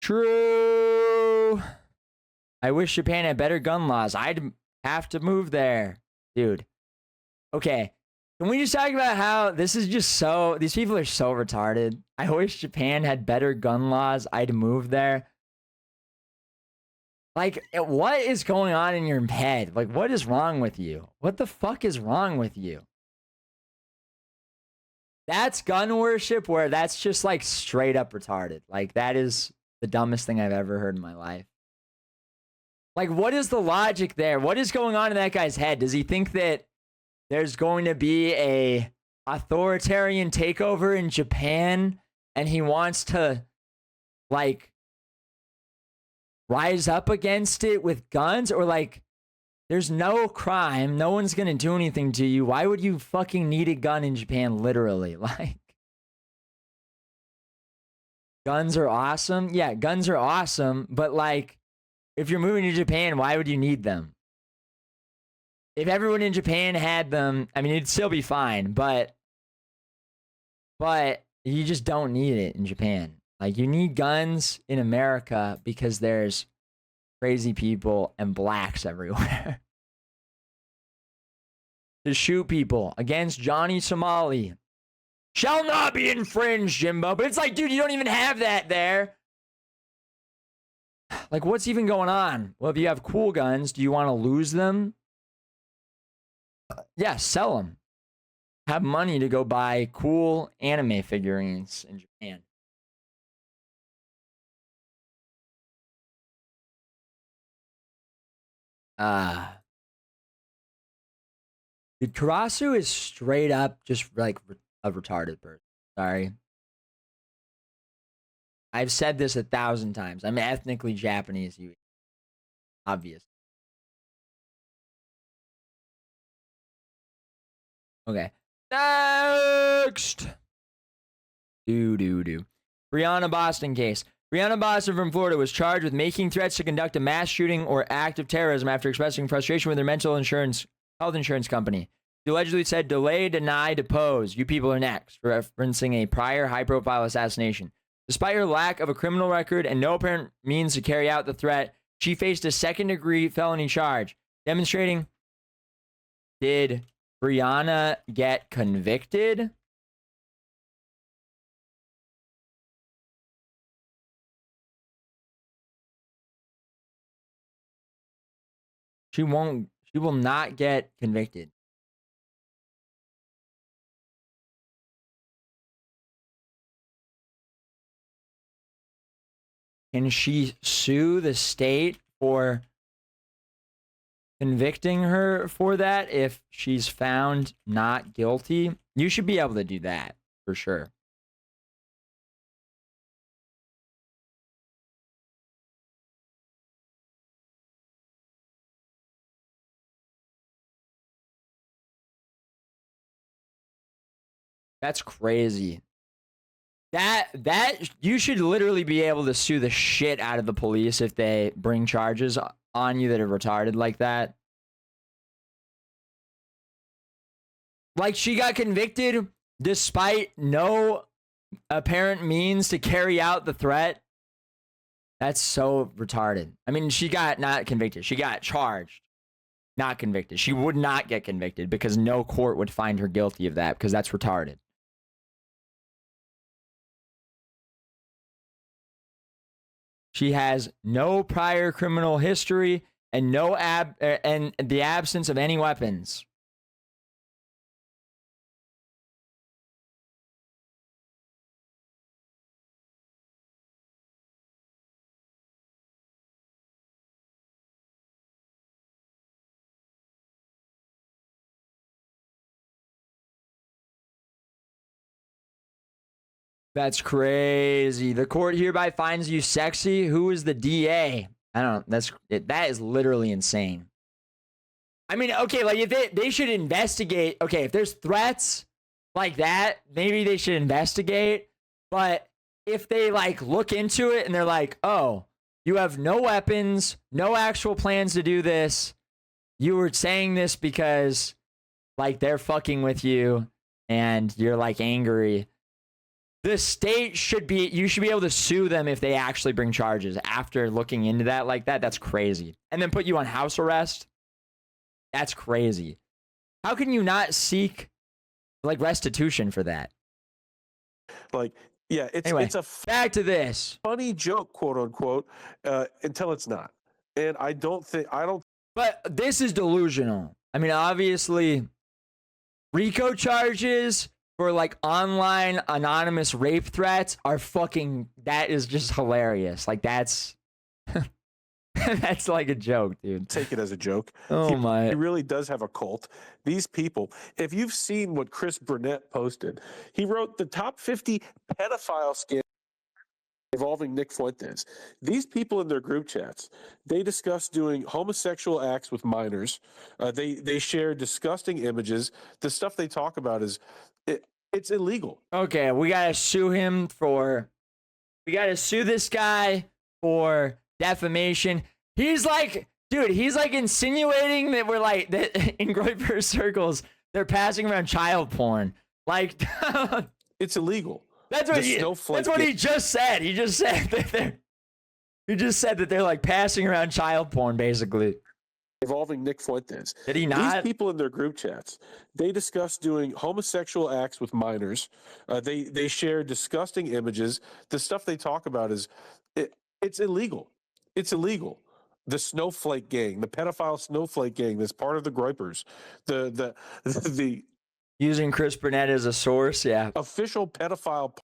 S1: True. I wish Japan had better gun laws. I'd have to move there. Dude. Okay. Can we just talk about how this is just so... These people are so retarded. I wish Japan had better gun laws. I'd move there. Like, what is going on in your head? Like, what is wrong with you? What the fuck is wrong with you? That's gun worship where that's just like straight up retarded. Like that is the dumbest thing I've ever heard in my life. Like what is the logic there? What is going on in that guy's head? Does he think that there's going to be a authoritarian takeover in Japan and he wants to like rise up against it with guns? Or like there's no crime. No one's going to do anything to you. Why would you fucking need a gun in Japan? Literally. Like, guns are awesome. Yeah, guns are awesome. But like, if you're moving to Japan, why would you need them? If everyone in Japan had them, I mean, it'd still be fine. But you just don't need it in Japan. Like, you need guns in America because there's crazy people and blacks everywhere. To shoot people against Johnny Somali shall not be infringed, Jimbo. But it's like, dude, you don't even have that there. Like, what's even going on? Well, if you have cool guns, do you want to lose them? Yeah, sell them. Have money to go buy cool anime figurines in Japan. Dude, Karasu is straight up just like a retarded person. Sorry. I've said this 1,000 times. I'm ethnically Japanese, you obvious. Okay. Next. Brianna Boston case. Brianna Boston from Florida was charged with making threats to conduct a mass shooting or act of terrorism after expressing frustration with her health insurance company. She allegedly said, delay, deny, depose. You people are next, referencing a prior high-profile assassination. Despite her lack of a criminal record and no apparent means to carry out the threat, she faced a second-degree felony charge, demonstrating, did Brianna get convicted? She will not get convicted. Can she sue the state for convicting her for that if she's found not guilty? You should be able to do that for sure. That's crazy. That you should literally be able to sue the shit out of the police if they bring charges on you that are retarded like that. Like, she got convicted despite no apparent means to carry out the threat. That's so retarded. I mean, she got not convicted. She got charged, not convicted. She would not get convicted because no court would find her guilty of that because that's retarded. She has no prior criminal history and and the absence of any weapons. That's crazy. The court hereby finds you sexy. Who is the DA? I don't know. That is literally insane. I mean, okay, like if they should investigate. Okay, if there's threats like that, maybe they should investigate. But if they like look into it and they're like, oh, you have no weapons, no actual plans to do this. You were saying this because like they're fucking with you and you're like angry. The state should be, you should be able to sue them if they actually bring charges after looking into that like that. That's crazy. And then put you on house arrest. That's crazy. How can you not seek like restitution for that?
S6: Like, yeah,
S1: Anyway,
S6: it's a
S1: back to this.
S6: funny joke, quote unquote, until it's not. And I don't.
S1: But this is delusional. I mean, obviously, RICO charges for like online anonymous rape threats are fucking, that is just hilarious. Like that's that's like a joke, dude.
S6: Take it as a joke.
S1: Oh my.
S6: He really does have a cult. These people, if you've seen what Chris Burnett posted, he wrote the top 50 pedophile scandals involving Nick Fuentes. These people in their group chats, they discuss doing homosexual acts with minors. They share disgusting images. The stuff they talk about is it's illegal.
S1: Okay, we gotta sue this guy for defamation. He's like, dude, he's like insinuating that we're like, that in Groypers circles, they're passing around child porn. Like,
S6: it's illegal.
S1: That's what he just said. He just said that they're like passing around child porn, basically.
S6: Involving Nick Fuentes.
S1: Did he not?
S6: These people in their group chats, they discuss doing homosexual acts with minors. They share disgusting images. The stuff they talk about is it's illegal. It's illegal. The snowflake gang, the pedophile snowflake gang, that's part of the Groypers. The
S1: using Chris Burnett as a source, yeah.
S6: Official pedophile.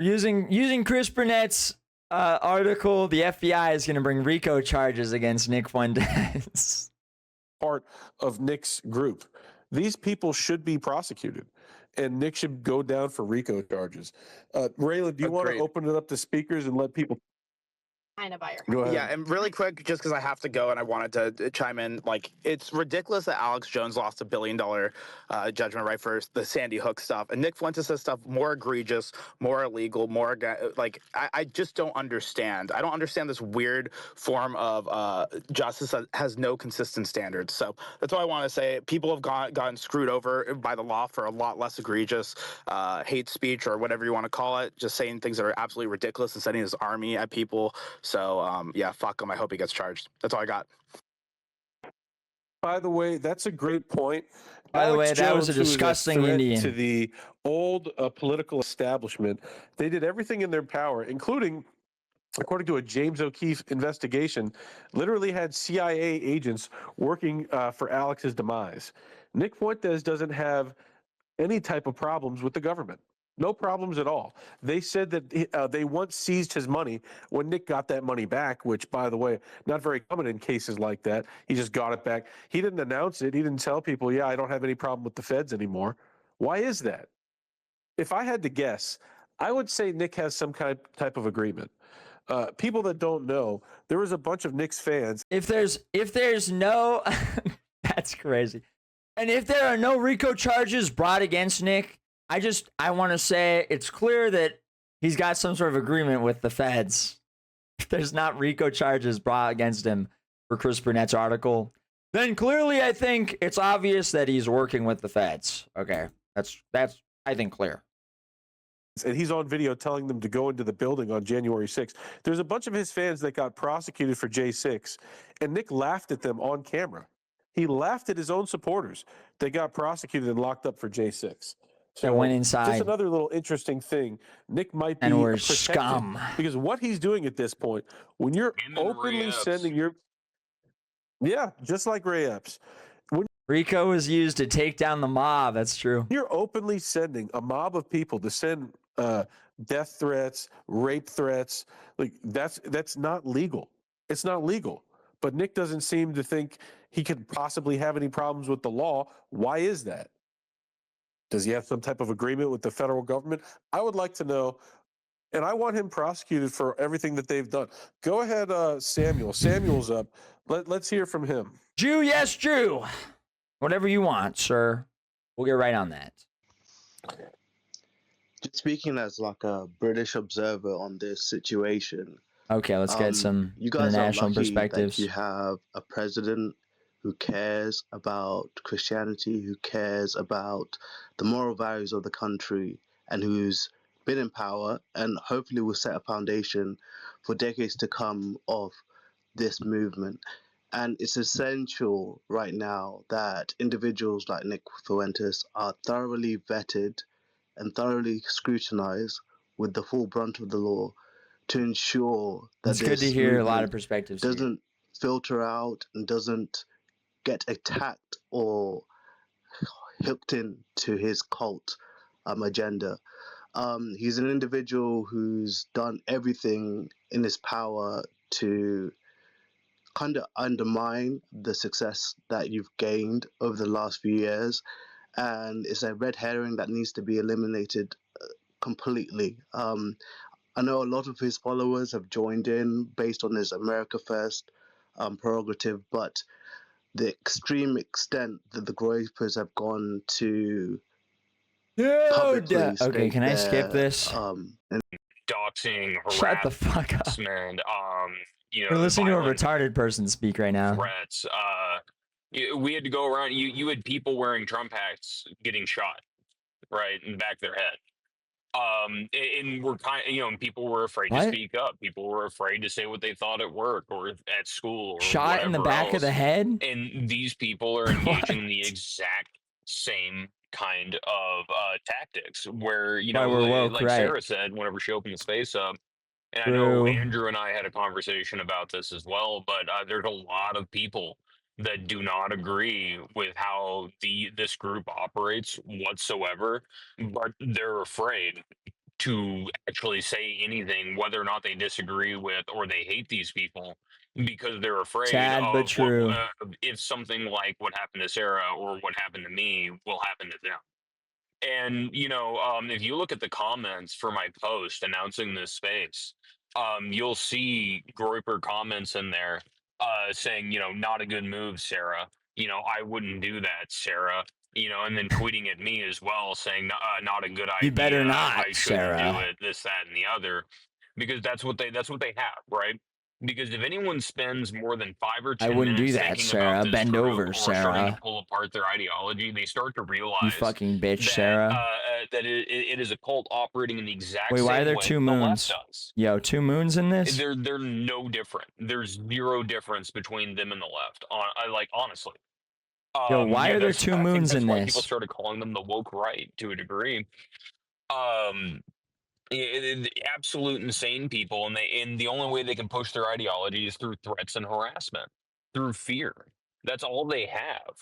S1: Using Chris Burnett's article, the FBI is going to bring RICO charges against Nick Fuentes.
S6: Part of Nick's group. These people should be prosecuted, and Nick should go down for RICO charges. Raylan, do you want to open it up to speakers and let people?
S7: Kind of buyer.
S6: Go ahead.
S8: Yeah, and really quick, just because I have to go and I wanted to chime in, like, it's ridiculous that Alex Jones lost $1 billion judgment right for the Sandy Hook stuff, and Nick Fuentes' stuff more egregious, more illegal, more like I just don't understand. I don't understand this weird form of justice that has no consistent standards. So that's all I want to say. People have gotten screwed over by the law for a lot less egregious hate speech or whatever you want to call it, just saying things that are absolutely ridiculous and sending his army at people. So, yeah, fuck him. I hope he gets charged. That's all I got.
S6: By the way, that's a great point.
S1: By the way, that was a disgusting Indian.
S6: To the old political establishment, they did everything in their power, including, according to a James O'Keefe investigation, literally had CIA agents working for Alex's demise. Nick Fuentes doesn't have any type of problems with the government. No problems at all. They said that they once seized his money when Nick got that money back, which, by the way, not very common in cases like that. He just got it back. He didn't announce it. He didn't tell people, yeah, I don't have any problem with the feds anymore. Why is that? If I had to guess, I would say Nick has some type of agreement. People that don't know, there was a bunch of Knicks fans.
S1: If there's no, that's crazy. And if there are no RICO charges brought against Nick, I want to say it's clear that he's got some sort of agreement with the feds. If there's not RICO charges brought against him for Chris Burnett's article, then clearly I think it's obvious that he's working with the feds. Okay, that's I think clear.
S6: and he's on video telling them to go into the building on January 6th. There's a bunch of his fans that got prosecuted for J6, and Nick laughed at them on camera. He laughed at his own supporters. They got prosecuted and locked up for J6.
S1: That went
S6: Just
S1: inside
S6: another little interesting thing. Nick might be
S1: and were
S6: protected
S1: scum.
S6: because what he's doing at this point, when you're
S3: Him and
S6: openly
S3: Ray Epps.
S6: sending your, yeah, just like Ray Epps,
S1: Rico was used to take down the mob. That's true.
S6: you're openly sending a mob of people to send death threats, rape threats, like that's not legal. It's not legal. But Nick doesn't seem to think he could possibly have any problems with the law. Why is that? Does he have some type of agreement with the federal government? I would like to know, and I want him prosecuted for everything that they've done. Go ahead, Samuel. Samuel's up. Let's hear from him.
S1: Jew, yes, Jew. Whatever you want, sir. We'll get right on that.
S9: Just speaking as like a British observer on this situation.
S1: Okay, let's get some
S9: you guys
S1: international
S9: are lucky
S1: perspectives.
S9: that you have a president who cares about Christianity, who cares about the moral values of the country, and who's been in power and hopefully will set a foundation for decades to come of this movement. And it's essential right now that individuals like Nick Fuentes are thoroughly vetted and thoroughly scrutinized with the full brunt of the law to ensure that
S1: It's good to hear a lot of perspectives.
S9: doesn't filter out and doesn't get attacked or hooked into his cult agenda. He's an individual who's done everything in his power to kind of undermine the success that you've gained over the last few years. And it's a red herring that needs to be eliminated completely. I know a lot of his followers have joined in based on his America First prerogative, but the extreme extent that the Groypers have gone to publicly
S1: Okay, can I skip this?
S3: Doxing,
S1: Shut the fuck up.
S3: harassment,
S1: We're listening to a
S3: violent
S1: retarded person speak right now.
S3: threats. We had to go around. You had people wearing Trump hats getting shot, right, in the back of their head. And we're and people were afraid to speak up. People were afraid to say what they thought at work or at school. Or
S1: Shot in the back of the head?
S3: And these people are engaging in the exact same kind of tactics where,
S1: we're woke,
S3: like
S1: right.
S3: Sarah said, whenever she opened the space up, and I know Andrew and I had a conversation about this as well, but there's a lot of people that do not agree with how this group operates whatsoever, but they're afraid to actually say anything, whether or not they disagree with or they hate these people, because they're afraid
S1: Sad,
S3: of
S1: but true.
S3: if something like what happened to Sarah or what happened to me will happen to them. And if you look at the comments for my post announcing this space, you'll see Groyper comments in there saying, not a good move, Sarah. I wouldn't do that, Sarah. And then tweeting at me as well, saying, not a good idea.
S1: You better not,
S3: I shouldn't
S1: Sarah.
S3: do it, this, that, and the other. Because that's what they have, right? Because if anyone spends more than 5 or 10
S1: I wouldn't do
S3: minutes
S1: that,
S3: thinking
S1: Sarah.
S3: about this
S1: Bend
S3: group
S1: over,
S3: or starting
S1: Sarah.
S3: to pull apart their ideology, they start to realize
S1: You fucking bitch,
S3: that,
S1: Sarah.
S3: that it is a cult operating in the exact
S1: Wait,
S3: same
S1: why are there
S3: way
S1: 2
S3: the
S1: moons?
S3: left does.
S1: Yo, 2 moons in this?
S3: They're no different. There's zero difference between them and the left. Honestly.
S1: Yo, why are there 2 moons in
S3: why
S1: this?
S3: people started calling them the woke right to a degree. Absolute insane people, and the only way they can push their ideology is through threats and harassment, through fear. That's all they have.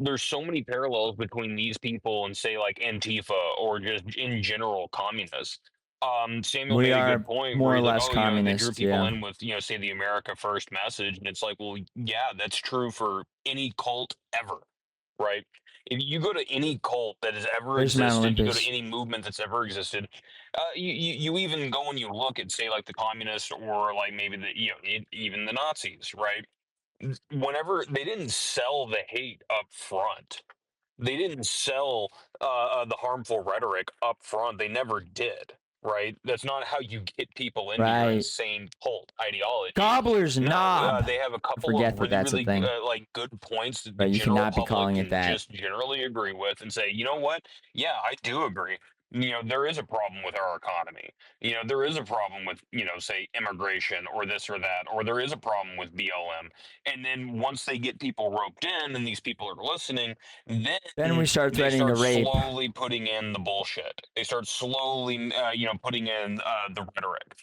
S3: There's so many parallels between these people and, say, like Antifa or just in general communists. Samuel
S1: We
S3: made a
S1: are
S3: good point
S1: more
S3: where
S1: or
S3: he's like,
S1: less
S3: they drew
S1: communist,
S3: people
S1: yeah.
S3: in with, say, the America First message, and it's like, well, yeah, that's true for any cult ever, right? If you go to any cult that has ever
S1: Where's Mount
S3: existed, you go
S1: Olympus?
S3: to any movement that's ever existed, you even go and you look at, say, like the communists or like maybe even the Nazis, right? Whenever they didn't sell the hate up front, they didn't sell the harmful rhetoric up front. They never did, right? That's not how you get people into your insane cult ideology.
S1: Gobbler's knob.
S3: They have a couple
S1: forget
S3: of
S1: that that's a
S3: really
S1: thing.
S3: like good points that
S1: But
S3: the
S1: you
S3: general
S1: cannot be
S3: public
S1: calling it
S3: can
S1: that.
S3: just generally agree with and say, you know what? Yeah, I do agree. there is a problem with our economy. There is a problem with, say immigration or this or that, or there is a problem with BLM. And then once they get people roped in and these people are listening,
S1: Then we start
S3: they
S1: threatening to
S3: start
S1: rape.
S3: slowly putting in the bullshit. They start slowly, putting in the rhetoric.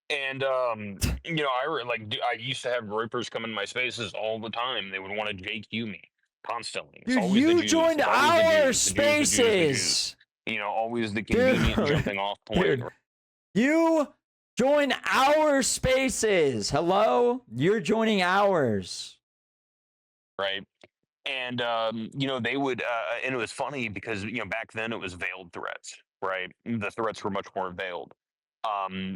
S3: And I used to have Groypers come in my spaces all the time. They would want to JQ me constantly. It's
S1: Dude,
S3: always the
S1: you
S3: Jews.
S1: joined
S3: It's always the
S1: our
S3: Jews, the Jews, the Jews, the Jews.
S1: spaces.
S3: Always the convenient
S1: Dude.
S3: jumping off point.
S1: Dude, you joined our spaces. Hello? You're joining ours.
S3: Right. And, they would, and it was funny because, back then it was veiled threats, right? The threats were much more veiled.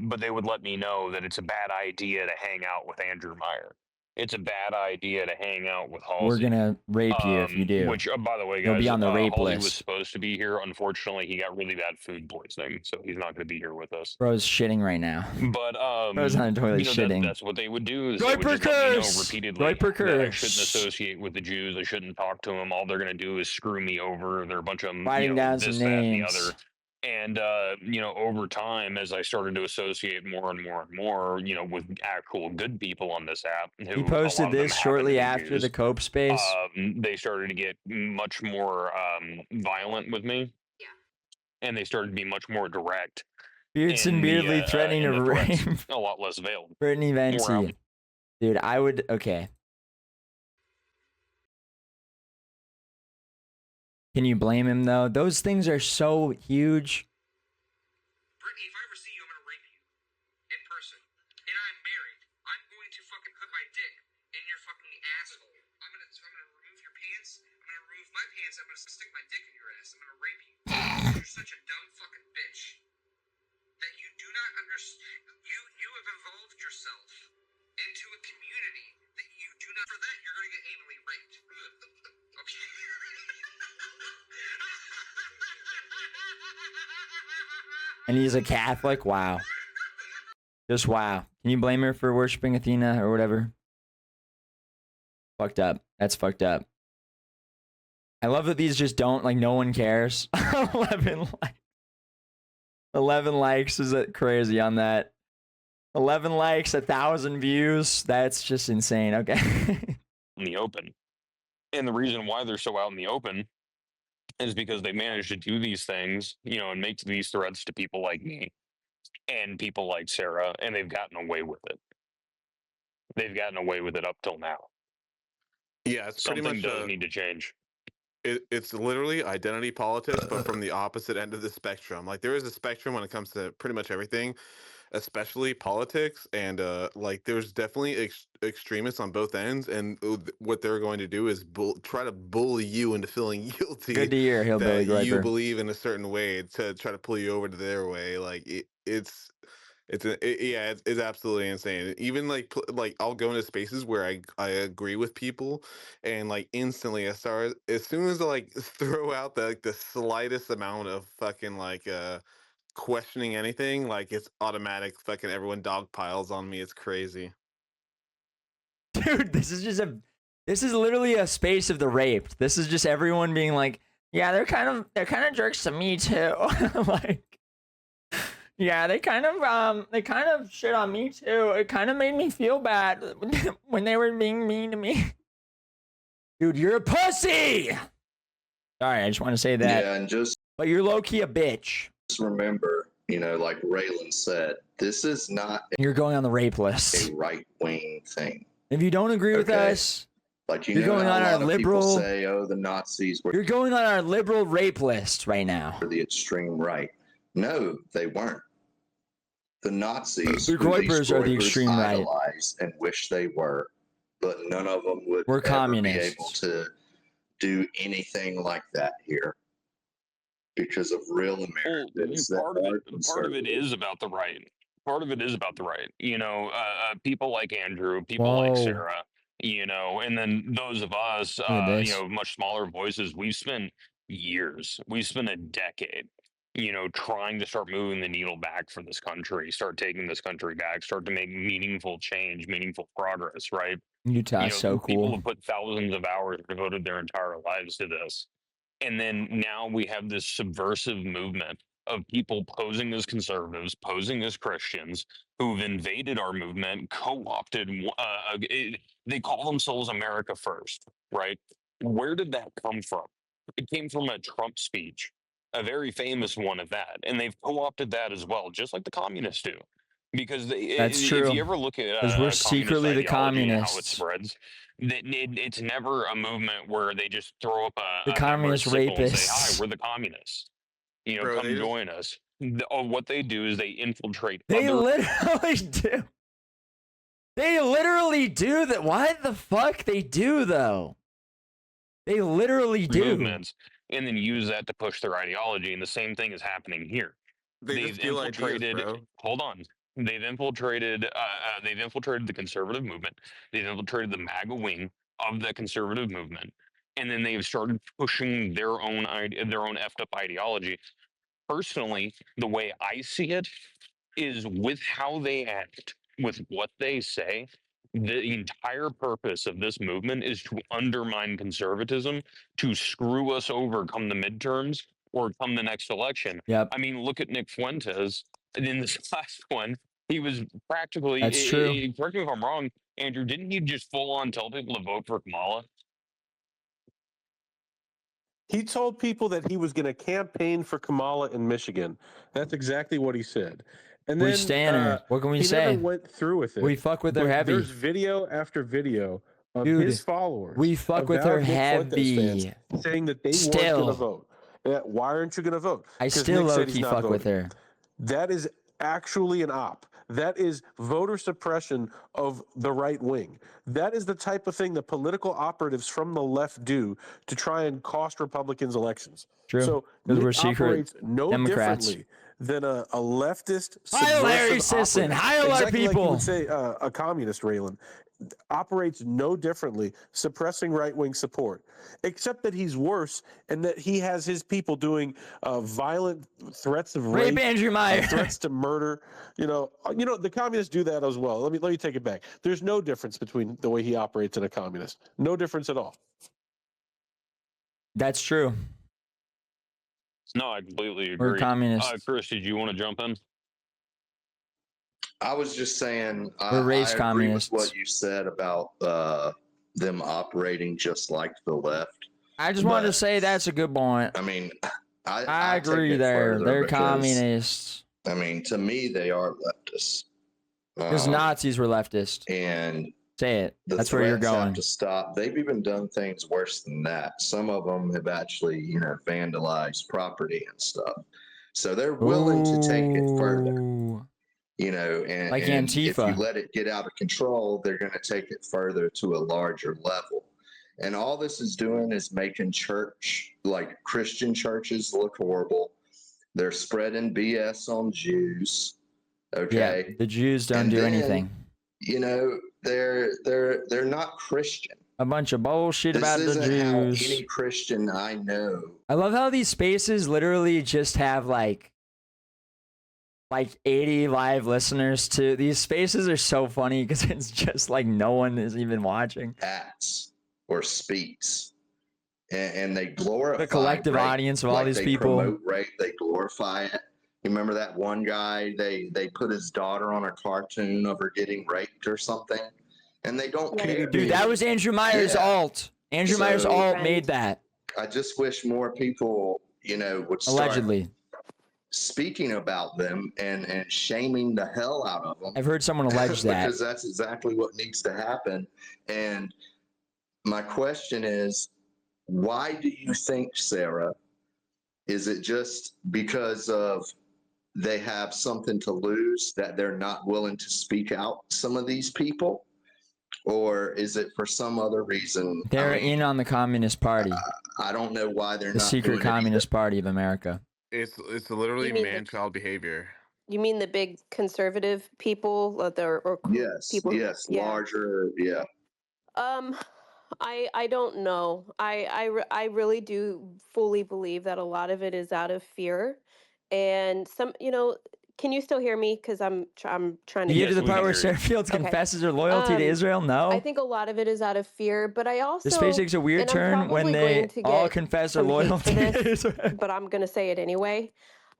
S3: But they would let me know that it's a bad idea to hang out with Andrew Meyer. It's a bad idea to hang out with Halsey.
S1: We're going to rape you if you do.
S3: Which, by the way,
S1: You'll
S3: guys,
S1: be on the rape
S3: Halsey
S1: list.
S3: was supposed to be here. Unfortunately, he got really bad food poisoning, so he's not going to be here with us.
S1: Bro's shitting right now.
S3: But
S1: Bro's on the toilet shitting.
S3: That's what they would do. Is they would just let me know repeatedly that I shouldn't associate with the Jews. I shouldn't talk to them. All they're going to do is screw me over. They're a bunch of
S1: Writing down
S3: this,
S1: some
S3: that, and the
S1: names.
S3: other. And over time, as I started to associate more and more and more, with actual good people on this app, who
S1: He posted this shortly after the Cope space.
S3: they started to get much more violent with me.
S7: Yeah.
S3: And they started to be much more direct.
S1: Beardson Beardly threatening to rape.
S3: A lot less veiled.
S1: Brittany Venti. Dude, I would. Okay. Can you blame him, though? Those things are so huge.
S10: Brittany, if I ever see you, I'm gonna rape you. In person. And I'm married. I'm going to fucking put my dick in your fucking asshole. I'm gonna remove your pants. I'm gonna remove my pants. I'm gonna stick my dick in your ass. I'm gonna rape you. You're such a dumb fucking bitch. That you do not understand. You have evolved yourself into a community that you do not. For that, you're gonna get anally raped. Okay.
S1: And he's a Catholic? Wow. Just wow. Can you blame her for worshiping Athena or whatever? Fucked up. That's fucked up. I love that these just don't, like, no one cares. 11 likes. 11 likes is crazy on that. 11 likes, 1,000 views. That's just insane. Okay.
S3: In the open. And the reason why they're so out in the open is because they managed to do these things, and make these threats to people like me and people like Sarah, and they've gotten away with it. They've gotten away with it up till now.
S11: Yeah, it's
S3: Something
S11: pretty much
S3: does need to change.
S11: It's literally identity politics, but from the opposite end of the spectrum. Like, there is a spectrum when it comes to pretty much everything, especially politics, and like, there's definitely extremists on both ends, and what they're going to do is try to bully you into feeling guilty.
S1: Good to hear, Hillbilly
S11: that you
S1: Groyper.
S11: believe in a certain way to try to pull you over to their way. Like, it's absolutely insane. Even like I'll go into spaces where I agree with people, and like instantly as soon as I like throw out the slightest amount of fucking like questioning anything, like, it's automatic. Fucking everyone dog piles on me. It's crazy.
S1: Dude, this is literally a space of the raped. This is just everyone being like, yeah, they're kind of jerks to me too. Like, yeah, they kind of shit on me too. It kind of made me feel bad when they were being mean to me. Dude, you're a pussy. Sorry, I just want to say that.
S12: Yeah, and
S1: but you're low key a bitch.
S12: Just remember, like Raylan said, this is not
S1: You're going on the rape list.
S12: a right-wing thing.
S1: If you don't agree with
S12: Okay.
S1: us,
S12: Like,
S1: you're going
S12: how
S1: on
S12: a
S1: our
S12: lot of people
S1: liberal.
S12: say, oh, the Nazis were
S1: You're going on our liberal rape list right now.
S12: the extreme right. No, they weren't. The Nazis,
S1: The
S12: who these
S1: Groypers are the
S12: Groypers
S1: extreme right.
S12: idolize and wish they were, but none of them would
S1: We're
S12: ever be
S1: communists.
S12: able to do anything like that here because of real Americans that
S3: Part of
S12: are
S3: it
S12: conservative.
S3: is about the right. Part of it is about the right. People like Andrew, people like
S1: Whoa.
S3: Sarah, and then those of us,
S1: at this.
S3: much smaller voices. We've spent years. We've spent a decade, trying to start moving the needle back for this country, start taking this country back, start to make meaningful change, meaningful progress, right?
S1: Utah's so
S3: People
S1: cool.
S3: have put thousands of hours, devoted their entire lives to this. And then now we have this subversive movement of people posing as conservatives, posing as Christians, who've invaded our movement, co-opted. They call themselves America First, right? Where did that come from? It came from a Trump speech, a very famous one at that, and they've co-opted that as well, just like the communists do. Because
S1: That's
S3: if
S1: true.
S3: you ever look at
S1: Because we're
S3: communist
S1: secretly the
S3: ideology and how it
S1: communists.
S3: spreads, it's never a movement where they just throw up
S1: The
S3: a member's
S1: communist
S3: sickle and say, "Hi,
S1: rapists.
S3: we're the communists.
S11: Bro,
S3: Come join us." What they do is they infiltrate
S1: They
S3: other
S1: literally do. They literally do that. What the fuck? They do, though. They literally do.
S3: movements and then use that to push their ideology. And the same thing is happening here.
S11: They just steal ideas, bro.
S3: Hold on. They've infiltrated. They've infiltrated the conservative movement. They've infiltrated the MAGA wing of the conservative movement, and then they've started pushing their own effed up ideology. Personally, the way I see it is with how they act, with what they say. The entire purpose of this movement is to undermine conservatism, to screw us over come the midterms or come the next election.
S1: Yep.
S3: I mean, look at Nick Fuentes. In this last one, he was practically.
S1: That's true.
S3: Correct me if I'm wrong, Andrew. Didn't he just full on tell people to vote for Kamala?
S6: He told people that he was going to campaign for Kamala in Michigan. That's exactly what he said. And
S1: We
S6: then
S1: stand her. What can we
S6: he
S1: say?
S6: never went through with it.
S1: We fuck with her
S6: But
S1: heavy.
S6: There's video after video of
S1: Dude,
S6: his followers.
S1: we fuck with her
S6: avowed Nick Fuentes
S1: heavy.
S6: fans saying that they weren't
S1: Still.
S6: going to vote. Why aren't you going to vote?
S1: I
S6: 'Cause
S1: still
S6: Nick said
S1: low
S6: he's
S1: key
S6: not
S1: fuck with
S6: voting.
S1: her.
S6: That is actually an op. That is voter suppression of the right wing. That is the type of thing that political operatives from the left do to try and cost Republicans elections.
S1: True.
S6: So
S1: Because
S6: Nick
S1: we're secret
S6: operates no
S1: Democrats.
S6: differently than a leftist
S1: Hi, Larry
S6: subversive
S1: Sisson.
S6: operative.
S1: Hi, Larry
S6: Exactly like you
S1: people.
S6: would say a communist, Raylan, operates no differently, suppressing right-wing support, except that he's worse and that he has his people doing violent threats of
S1: Rape
S6: rape,
S1: Andrew Meyer.
S6: threats to murder. You know, the communists do that as well. Let me take it back. There's no difference between the way he operates and a communist. No difference at all.
S1: That's true.
S3: No, I completely
S1: We're
S3: agree.
S1: communists.
S3: Chris, did you want to jump in?
S12: I was just saying,
S1: We're race
S12: I agree
S1: communists.
S12: with what you said about them operating just like the left.
S1: I just wanted to
S12: But,
S1: say that's a good point.
S12: I mean, I
S1: I
S12: take
S1: agree
S12: it
S1: there.
S12: further
S1: They're
S12: because,
S1: communists.
S12: I mean, to me, they are leftists.
S1: Because Nazis were leftist.
S12: And
S1: Say it.
S12: the
S1: That's where you're
S12: threats
S1: going.
S12: have to stop. They've even done things worse than that. Some of them have actually, vandalized property and stuff. So they're willing to take it further.
S1: Ooh.
S12: And,
S1: Like
S12: and
S1: Antifa.
S12: if you let it get out of control, they're going to take it further to a larger level. And all this is doing is making church, like Christian churches, look horrible. They're spreading BS on Jews. Okay.
S1: Yeah, the Jews don't
S12: And
S1: do
S12: then,
S1: anything.
S12: They're not Christian.
S1: A bunch of bullshit
S12: This
S1: about the
S12: isn't how
S1: Jews.
S12: any Christian I know.
S1: I love how these spaces literally just have like 80 live listeners too. These spaces are so funny because it's just like no one is even watching.
S12: Acts or speaks. And they glorify
S1: The collective
S12: rape.
S1: audience of all these
S12: they
S1: people.
S12: Promote rape, they glorify it. You remember that one guy, they put his daughter on a cartoon of her getting raped or something, and they don't care.
S1: Dude, that was Andrew Meyer's alt. Andrew Meyer's alt made that.
S12: I just wish more people, would start
S1: Allegedly.
S12: speaking about them and shaming the hell out of them.
S1: I've heard someone allege that.
S12: Because that's exactly what needs to happen. And my question is, why do you think, Sarah, is it just because of they have something to lose that they're not willing to speak out, some of these people? Or is it for some other reason?
S1: They're in on the Communist Party.
S12: I don't know why they're
S1: the
S12: not
S1: secret
S12: doing
S1: Communist Party of America.
S11: It's literally
S2: You mean
S11: man-child behavior.
S2: You mean the big conservative people,
S12: Yes,
S2: people?
S12: yes,
S2: Yeah.
S12: larger, yeah.
S2: I don't know. I really do fully believe that a lot of it is out of fear, and some, can you still hear me? Because I'm trying to
S1: You
S2: get
S1: get to the
S3: we
S1: part
S3: can
S1: where
S3: hear you.
S1: Sarah Fields
S2: Okay.
S1: confesses her loyalty to Israel? No.
S2: I think a lot of it is out of fear, but I also
S1: The space takes a weird
S2: and I'm
S1: turn when
S2: probably
S1: they
S2: going to
S1: all
S2: get
S1: confess their
S2: some hate for
S1: loyalty to
S2: this,
S1: Israel.
S2: but I'm gonna say it anyway.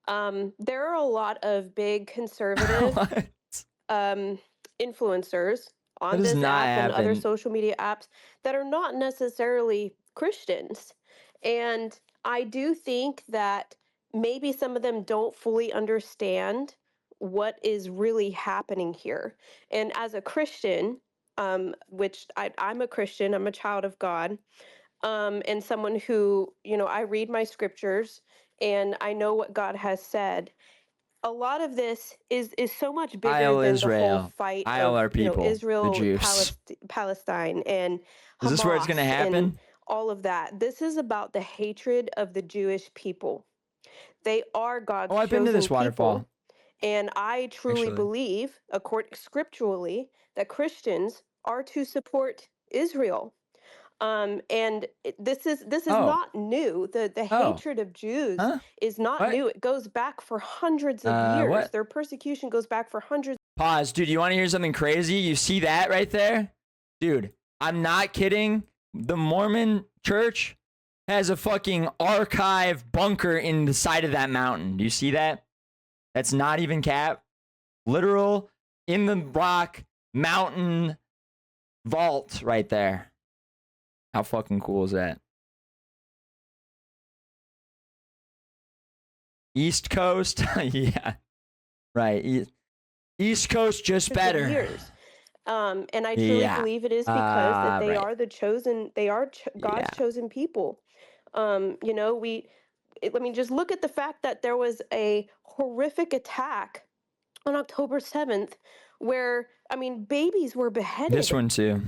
S2: There are a lot of big conservative
S1: What?
S2: influencers
S1: That
S2: on
S1: does
S2: this
S1: not
S2: app and other
S1: happen.
S2: social media apps that are not necessarily Christians. And I do think that maybe some of them don't fully understand what is really happening here. And as a Christian, which I'm a Christian, I'm a child of God, and someone who, I read my scriptures and I know what God has said. A lot of this is so much bigger
S1: Isle
S2: than the whole
S1: Israel.
S2: fight
S1: Isle
S2: of,
S1: are people. The
S2: Israel,
S1: Jews.
S2: Palestine, and
S1: Is this where it's gonna
S2: Hamas, and
S1: happen?
S2: all of that. This is about the hatred of the Jewish people. They are
S1: Oh,
S2: God's
S1: I've been to
S2: chosen
S1: this waterfall.
S2: people. And I truly
S1: Actually.
S2: believe, scripturally, that Christians are to support Israel. And this is
S1: Oh.
S2: not new. The
S1: Oh.
S2: hatred of Jews
S1: Huh?
S2: is not
S1: What?
S2: new. It goes back for hundreds of years.
S1: What?
S2: Their persecution goes back for hundreds.
S1: Pause. Dude, you want to hear something crazy? You see that right there? Dude, I'm not kidding. The Mormon church has a fucking archive bunker in the side of that mountain. Do you see that? That's not even cap. Literal in the rock mountain vault right there. How fucking cool is that? East Coast? Yeah. Right. East Coast just better.
S2: Years. And I truly believe it is because that they are the chosen, they are God's chosen people. Let me just look at the fact that there was a horrific attack on October 7th where, babies were beheaded.
S1: This one too.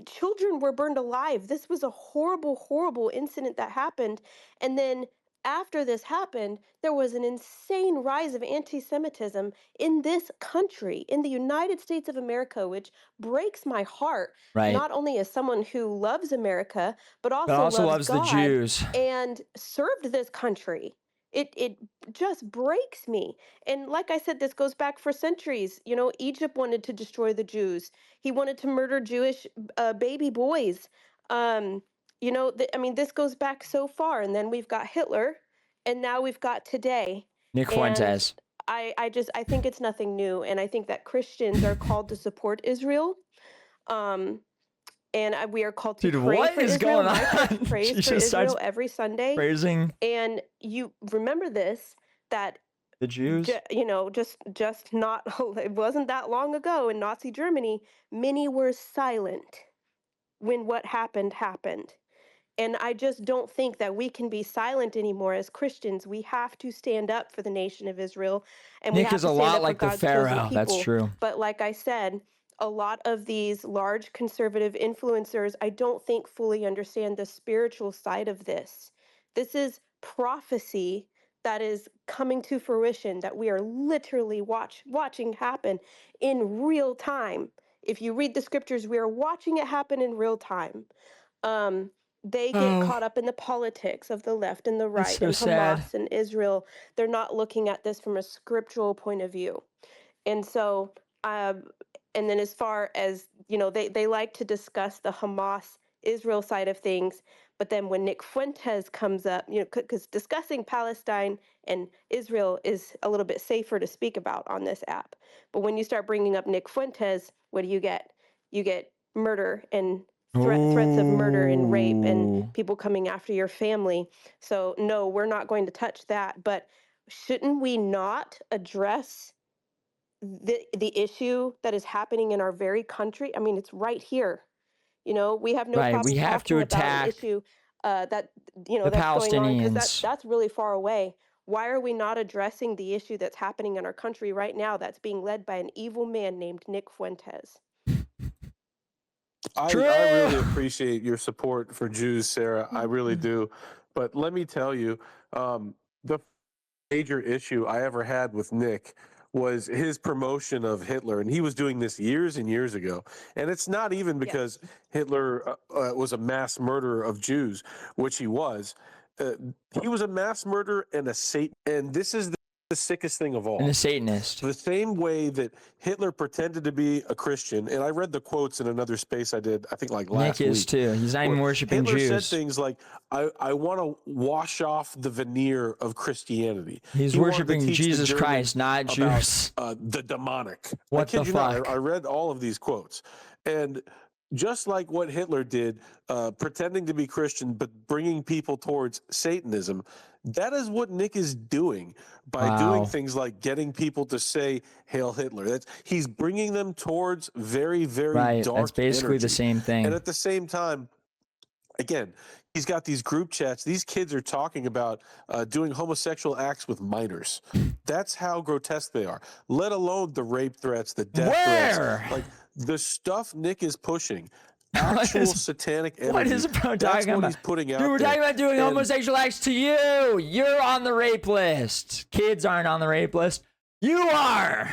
S2: Children were burned alive. This was a horrible, horrible incident that happened. And then after this happened, there was an insane rise of anti-Semitism in this country, in the United States of America, which breaks my heart.
S1: Right.
S2: Not only as someone who loves America, but also
S1: loves
S2: God
S1: the Jews
S2: and served this country. It just breaks me. And like I said, this goes back for centuries. Egypt wanted to destroy the Jews. He wanted to murder Jewish baby boys. This goes back so far. And then we've got Hitler, and now we've got today.
S1: Nick Fuentes.
S2: And I think it's nothing new. And I think that Christians are called to support Israel. And we are called to pray
S1: what
S2: for
S1: is
S2: Israel.
S1: going on?
S2: My church prays for Israel every Sunday.
S1: Praising.
S2: And you remember this, that
S1: the Jews?
S2: Just not, it wasn't that long ago in Nazi Germany, many were silent when what happened. And I just don't think that we can be silent anymore as Christians. We have to stand up for the nation of Israel, and we
S1: Nick
S2: have
S1: is
S2: to
S1: a
S2: stand
S1: lot
S2: up
S1: like
S2: for
S1: the
S2: God's chosen
S1: Pharaoh.
S2: people.
S1: That's true.
S2: But like I said, a lot of these large conservative influencers, I don't think fully understand the spiritual side of this. This is prophecy that is coming to fruition, that we are literally watching happen in real time. If you read the scriptures, we are watching it happen in real time. They get caught up in the politics of the left and the right,
S1: so
S2: and
S1: sad.
S2: Hamas and Israel. They're not looking at this from a scriptural point of view. And so, and then as far as, they like to discuss the Hamas Israel side of things. But then when Nick Fuentes comes up, because discussing Palestine and Israel is a little bit safer to speak about on this app. But when you start bringing up Nick Fuentes, what do you get? You get murder and threats of murder and rape and people coming after your family. So no, we're not going to touch that. But shouldn't we not address the issue that is happening in our very country? It's right here. We have no problem
S1: We have to
S2: talking about an
S1: attack
S2: issue that that's
S1: Palestinians.
S2: going on, because that's really far away. Why are we not addressing the issue that's happening in our country right now, that's being led by an evil man named Nick Fuentes?
S6: I really appreciate your support for Jews, Sarah. I really do. But let me tell you, the major issue I ever had with Nick was his promotion of Hitler. And he was doing this years and years ago. And it's not even because Hitler was a mass murderer of Jews, which he was. He was a mass murderer and a Satan. And this is the sickest thing of all.
S1: And a Satanist.
S6: The same way that Hitler pretended to be a Christian, and I read the quotes in another space I did, I think like last
S1: Nick
S6: week.
S1: is too. He's not even worshiping
S6: Hitler
S1: Jews.
S6: said things like, I want to wash off the veneer of Christianity.
S1: He's
S6: He wanted to
S1: worshiping
S6: teach the
S1: Jesus
S6: Germans
S1: Christ, not
S6: about,
S1: Jews.
S6: the demonic.
S1: What
S6: I kid
S1: the
S6: you not,
S1: fuck?
S6: I read all of these quotes. And just like what Hitler did, pretending to be Christian, but bringing people towards Satanism, that is what Nick is doing by doing things like getting people to say Hail Hitler. He's bringing them towards very, very dark
S1: That's basically the
S6: energy.
S1: same thing.
S6: And at the same time, again, he's got these group chats. These kids are talking about doing homosexual acts with minors. That's how grotesque they are, let alone the rape threats, the death threats. Like the stuff Nick is pushing, actual satanic energy.
S1: What is bro
S6: that's
S1: talking
S6: what
S1: about?
S6: he's putting out
S1: Dude, we're
S6: there.
S1: talking about doing
S6: And
S1: homosexual acts to you. You're on the rape list. Kids aren't on the rape list. You are.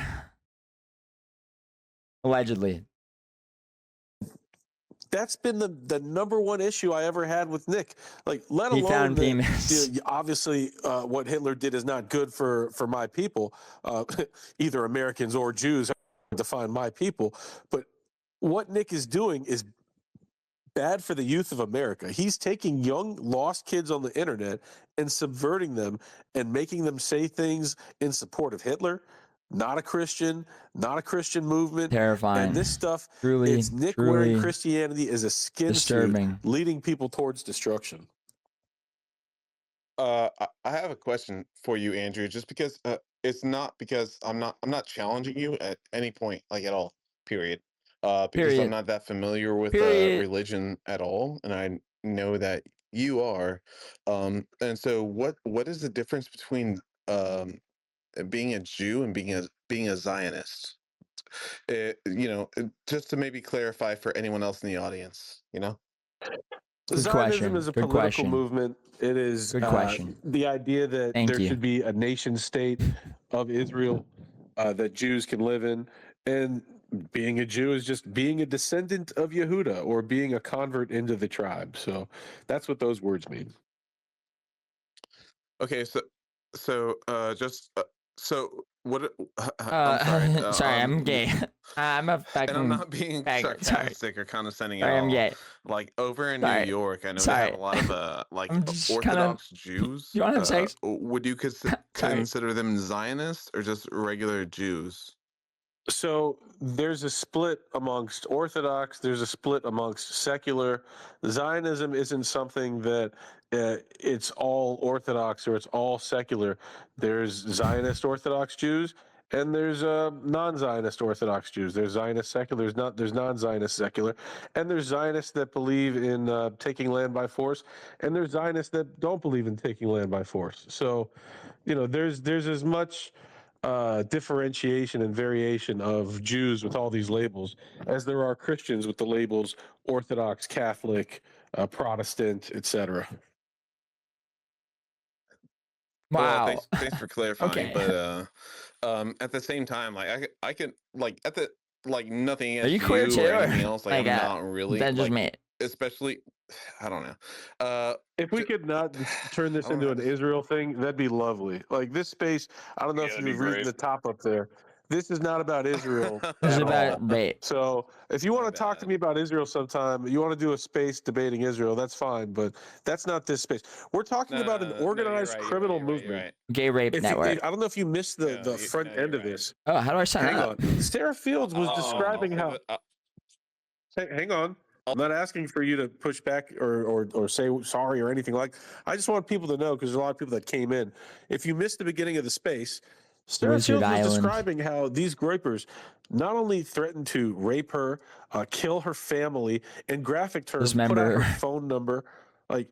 S1: Allegedly.
S6: that's been the number one issue I ever had with Nick. Like, let
S1: He
S6: alone
S1: found
S6: that,
S1: penis.
S6: obviously what Hitler did is not good for my people, either Americans or Jews. Define my people, but what Nick is doing is bad for the youth of America. He's taking young, lost kids on the internet and subverting them and making them say things in support of Hitler, not a Christian movement.
S1: Terrifying.
S6: And this stuff,
S1: Truly,
S6: it's Nick wearing Christianity as a skin
S1: disturbing.
S6: suit, leading people towards destruction.
S11: I have a question for you, Andrew, just because it's not because I'm not challenging you at any point, like at all, period. Because I'm not that familiar with religion at all, and I know that you are. And so what is the difference between being a Jew and being a Zionist? Just to maybe clarify for anyone else in the audience,
S6: Zionism is a political movement. It is the idea that there should be a nation state of Israel that Jews can live in. And being a Jew is just being a descendant of Yehuda or being a convert into the tribe. So that's what those words mean.
S11: Okay, so what? I'm sorry.
S1: Sorry, I'm gay. I'm a fucking.
S11: And I'm not being sarcastic or condescending at
S1: sorry,
S11: all.
S1: I'm gay.
S11: Like over in New York, I know they have a lot of Orthodox Jews.
S1: You want to have sex?
S11: Would you consider them Zionists or just regular Jews?
S6: So there's a split amongst Orthodox. There's a split amongst secular. Zionism isn't something that it's all Orthodox or it's all secular. There's Zionist Orthodox Jews and there's non-Zionist Orthodox Jews. There's Zionist secular. There's non-Zionist secular, and there's Zionists that believe in taking land by force, and there's Zionists that don't believe in taking land by force. So, there's as much differentiation and variation of Jews with all these labels as there are Christians with the labels Orthodox, Catholic, Protestant, etc.
S1: Wow.
S11: Well, thanks for clarifying.
S1: Okay.
S11: But at the same time, like I can nothing
S1: Are
S11: against
S1: you queer too,
S11: or
S1: or
S11: anything else. Like, I'm not really.
S1: That's just me.
S11: Especially, I don't know.
S6: If we could not turn this into an Israel thing, that'd be lovely. Like this space, I don't know if you've read the top up there. This is not about Israel.
S1: This is about rape.
S6: So if you want to talk to me about Israel sometime, you want to do a space debating Israel, that's fine. But that's not this space. We're talking about an organized criminal movement.
S1: Gay rape network.
S6: I don't know if you missed the front end of this.
S1: Oh, how do I sign up?
S6: Hang on. Sarah Fields was describing how. Hang on. I'm not asking for you to push back or say sorry or anything like. I just want people to know because there's a lot of people that came in. If you missed the beginning of the space, Sarah Fields was describing how these Groypers not only threatened to rape her, kill her family, in graphic terms, put out her phone number, like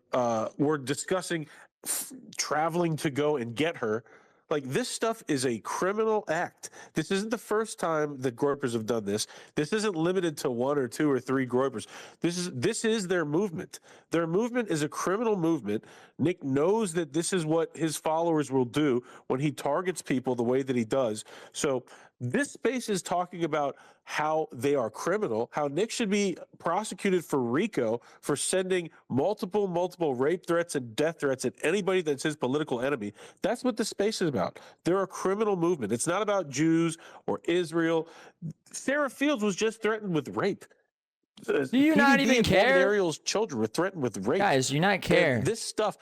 S6: we're discussing traveling to go and get her. Like, this stuff is a criminal act. This isn't the first time that Groypers have done this. This isn't limited to 1 or 2 or 3 Groypers. This is their movement. Their movement is a criminal movement. Nick knows that this is what his followers will do when he targets people the way that he does. So This space is talking about how they are criminal, how Nick should be prosecuted for RICO for sending multiple rape threats and death threats at anybody that's his political enemy. That's what this space is about. They're a criminal movement. It's not about Jews or Israel. Sarah Fields was just threatened with rape.
S1: Do you not even
S6: and
S1: care?
S6: Logan Ariel's children were threatened with rape.
S1: Guys, do you not care?
S6: And this stuff,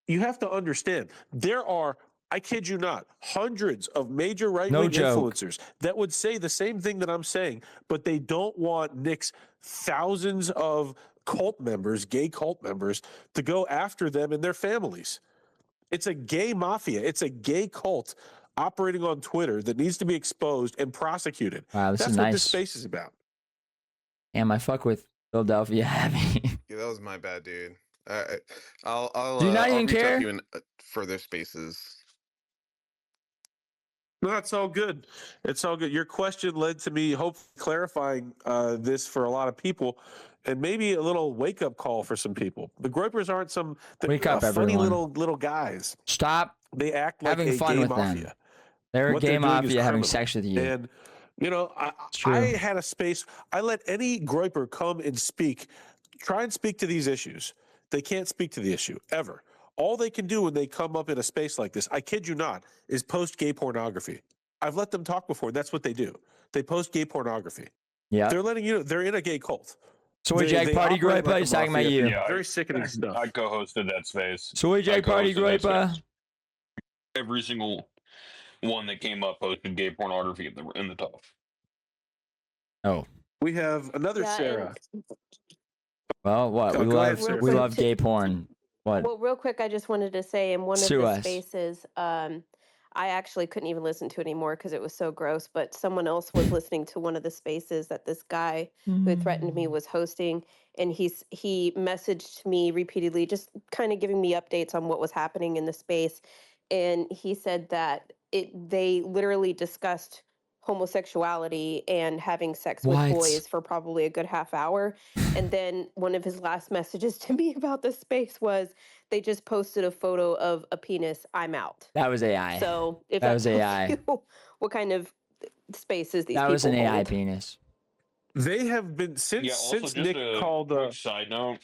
S6: you have to understand, there are, I kid you not, hundreds of major right-wing influencers that would say the same thing that I'm saying, but they don't want Nick's thousands of cult members, gay cult members, to go after them and their families. It's a gay mafia. It's a gay cult operating on Twitter that needs to be exposed and prosecuted.
S1: Wow, this
S6: That's
S1: is
S6: what
S1: nice.
S6: this space is about.
S1: Damn, I fuck with Philadelphia heavy.
S11: Yeah, that was my bad, dude. I'll
S1: Do you not
S11: I'll
S1: even
S11: reach out
S1: care?
S11: to you in further spaces.
S6: No, it's all good. It's all good. Your question led to me hopefully clarifying this for a lot of people, and maybe a little wake-up call for some people. The Groypers aren't some
S1: Wake up,
S6: funny
S1: everyone.
S6: little guys.
S1: Stop
S6: They act like
S1: having
S6: a
S1: fun
S6: gay
S1: with
S6: mafia.
S1: them. They're a
S6: What
S1: gay
S6: they're doing is
S1: mafia having
S6: criminal.
S1: sex with you.
S6: And you know,
S1: true.
S6: I had a space. I let any Groyper come and speak, try and speak to these issues. They can't speak to the issue ever. All they can do when they come up in a space like this, I kid you not, is post gay pornography. I've let them talk before. That's what they do. They post gay pornography.
S1: Yeah.
S6: They're letting you know they're in a gay cult.
S1: Soy Jack Party
S6: operate
S1: Groyper,
S6: like a
S1: he's talking about
S6: mafia.
S1: you.
S3: Yeah,
S6: Very sickening stuff.
S3: I co-hosted that space.
S1: Soy Jack Party
S3: co-hosted that
S1: Groyper.
S3: space. Every single one that came up posted gay pornography in the top.
S1: Oh.
S6: We have another
S2: Yeah,
S6: Sarah.
S1: Well, what?
S6: Oh,
S1: we
S6: go
S1: love
S6: ahead, Sarah.
S1: we love gay porn. What?
S2: Well, real quick, I just wanted to say in one of
S1: Sue
S2: the
S1: us.
S2: spaces, I actually couldn't even listen to it anymore because it was so gross. But someone else was listening to one of the spaces that this guy who threatened me was hosting, and he messaged me repeatedly, just kind of giving me updates on what was happening in the space. And he said that they literally discussed homosexuality and having sex with
S1: What?
S2: boys for probably a good half hour. And then one of his last messages to me about the space was they just posted a photo of a penis. I'm out.
S1: That was AI.
S2: So if
S1: That
S2: that
S1: was
S2: tells
S1: AI.
S2: you what kind of spaces these
S1: That
S2: people
S1: was an AI
S2: hold.
S1: penis.
S6: They have been since
S3: Yeah. Also, just
S6: Nick
S3: a
S6: called.
S3: quick side note.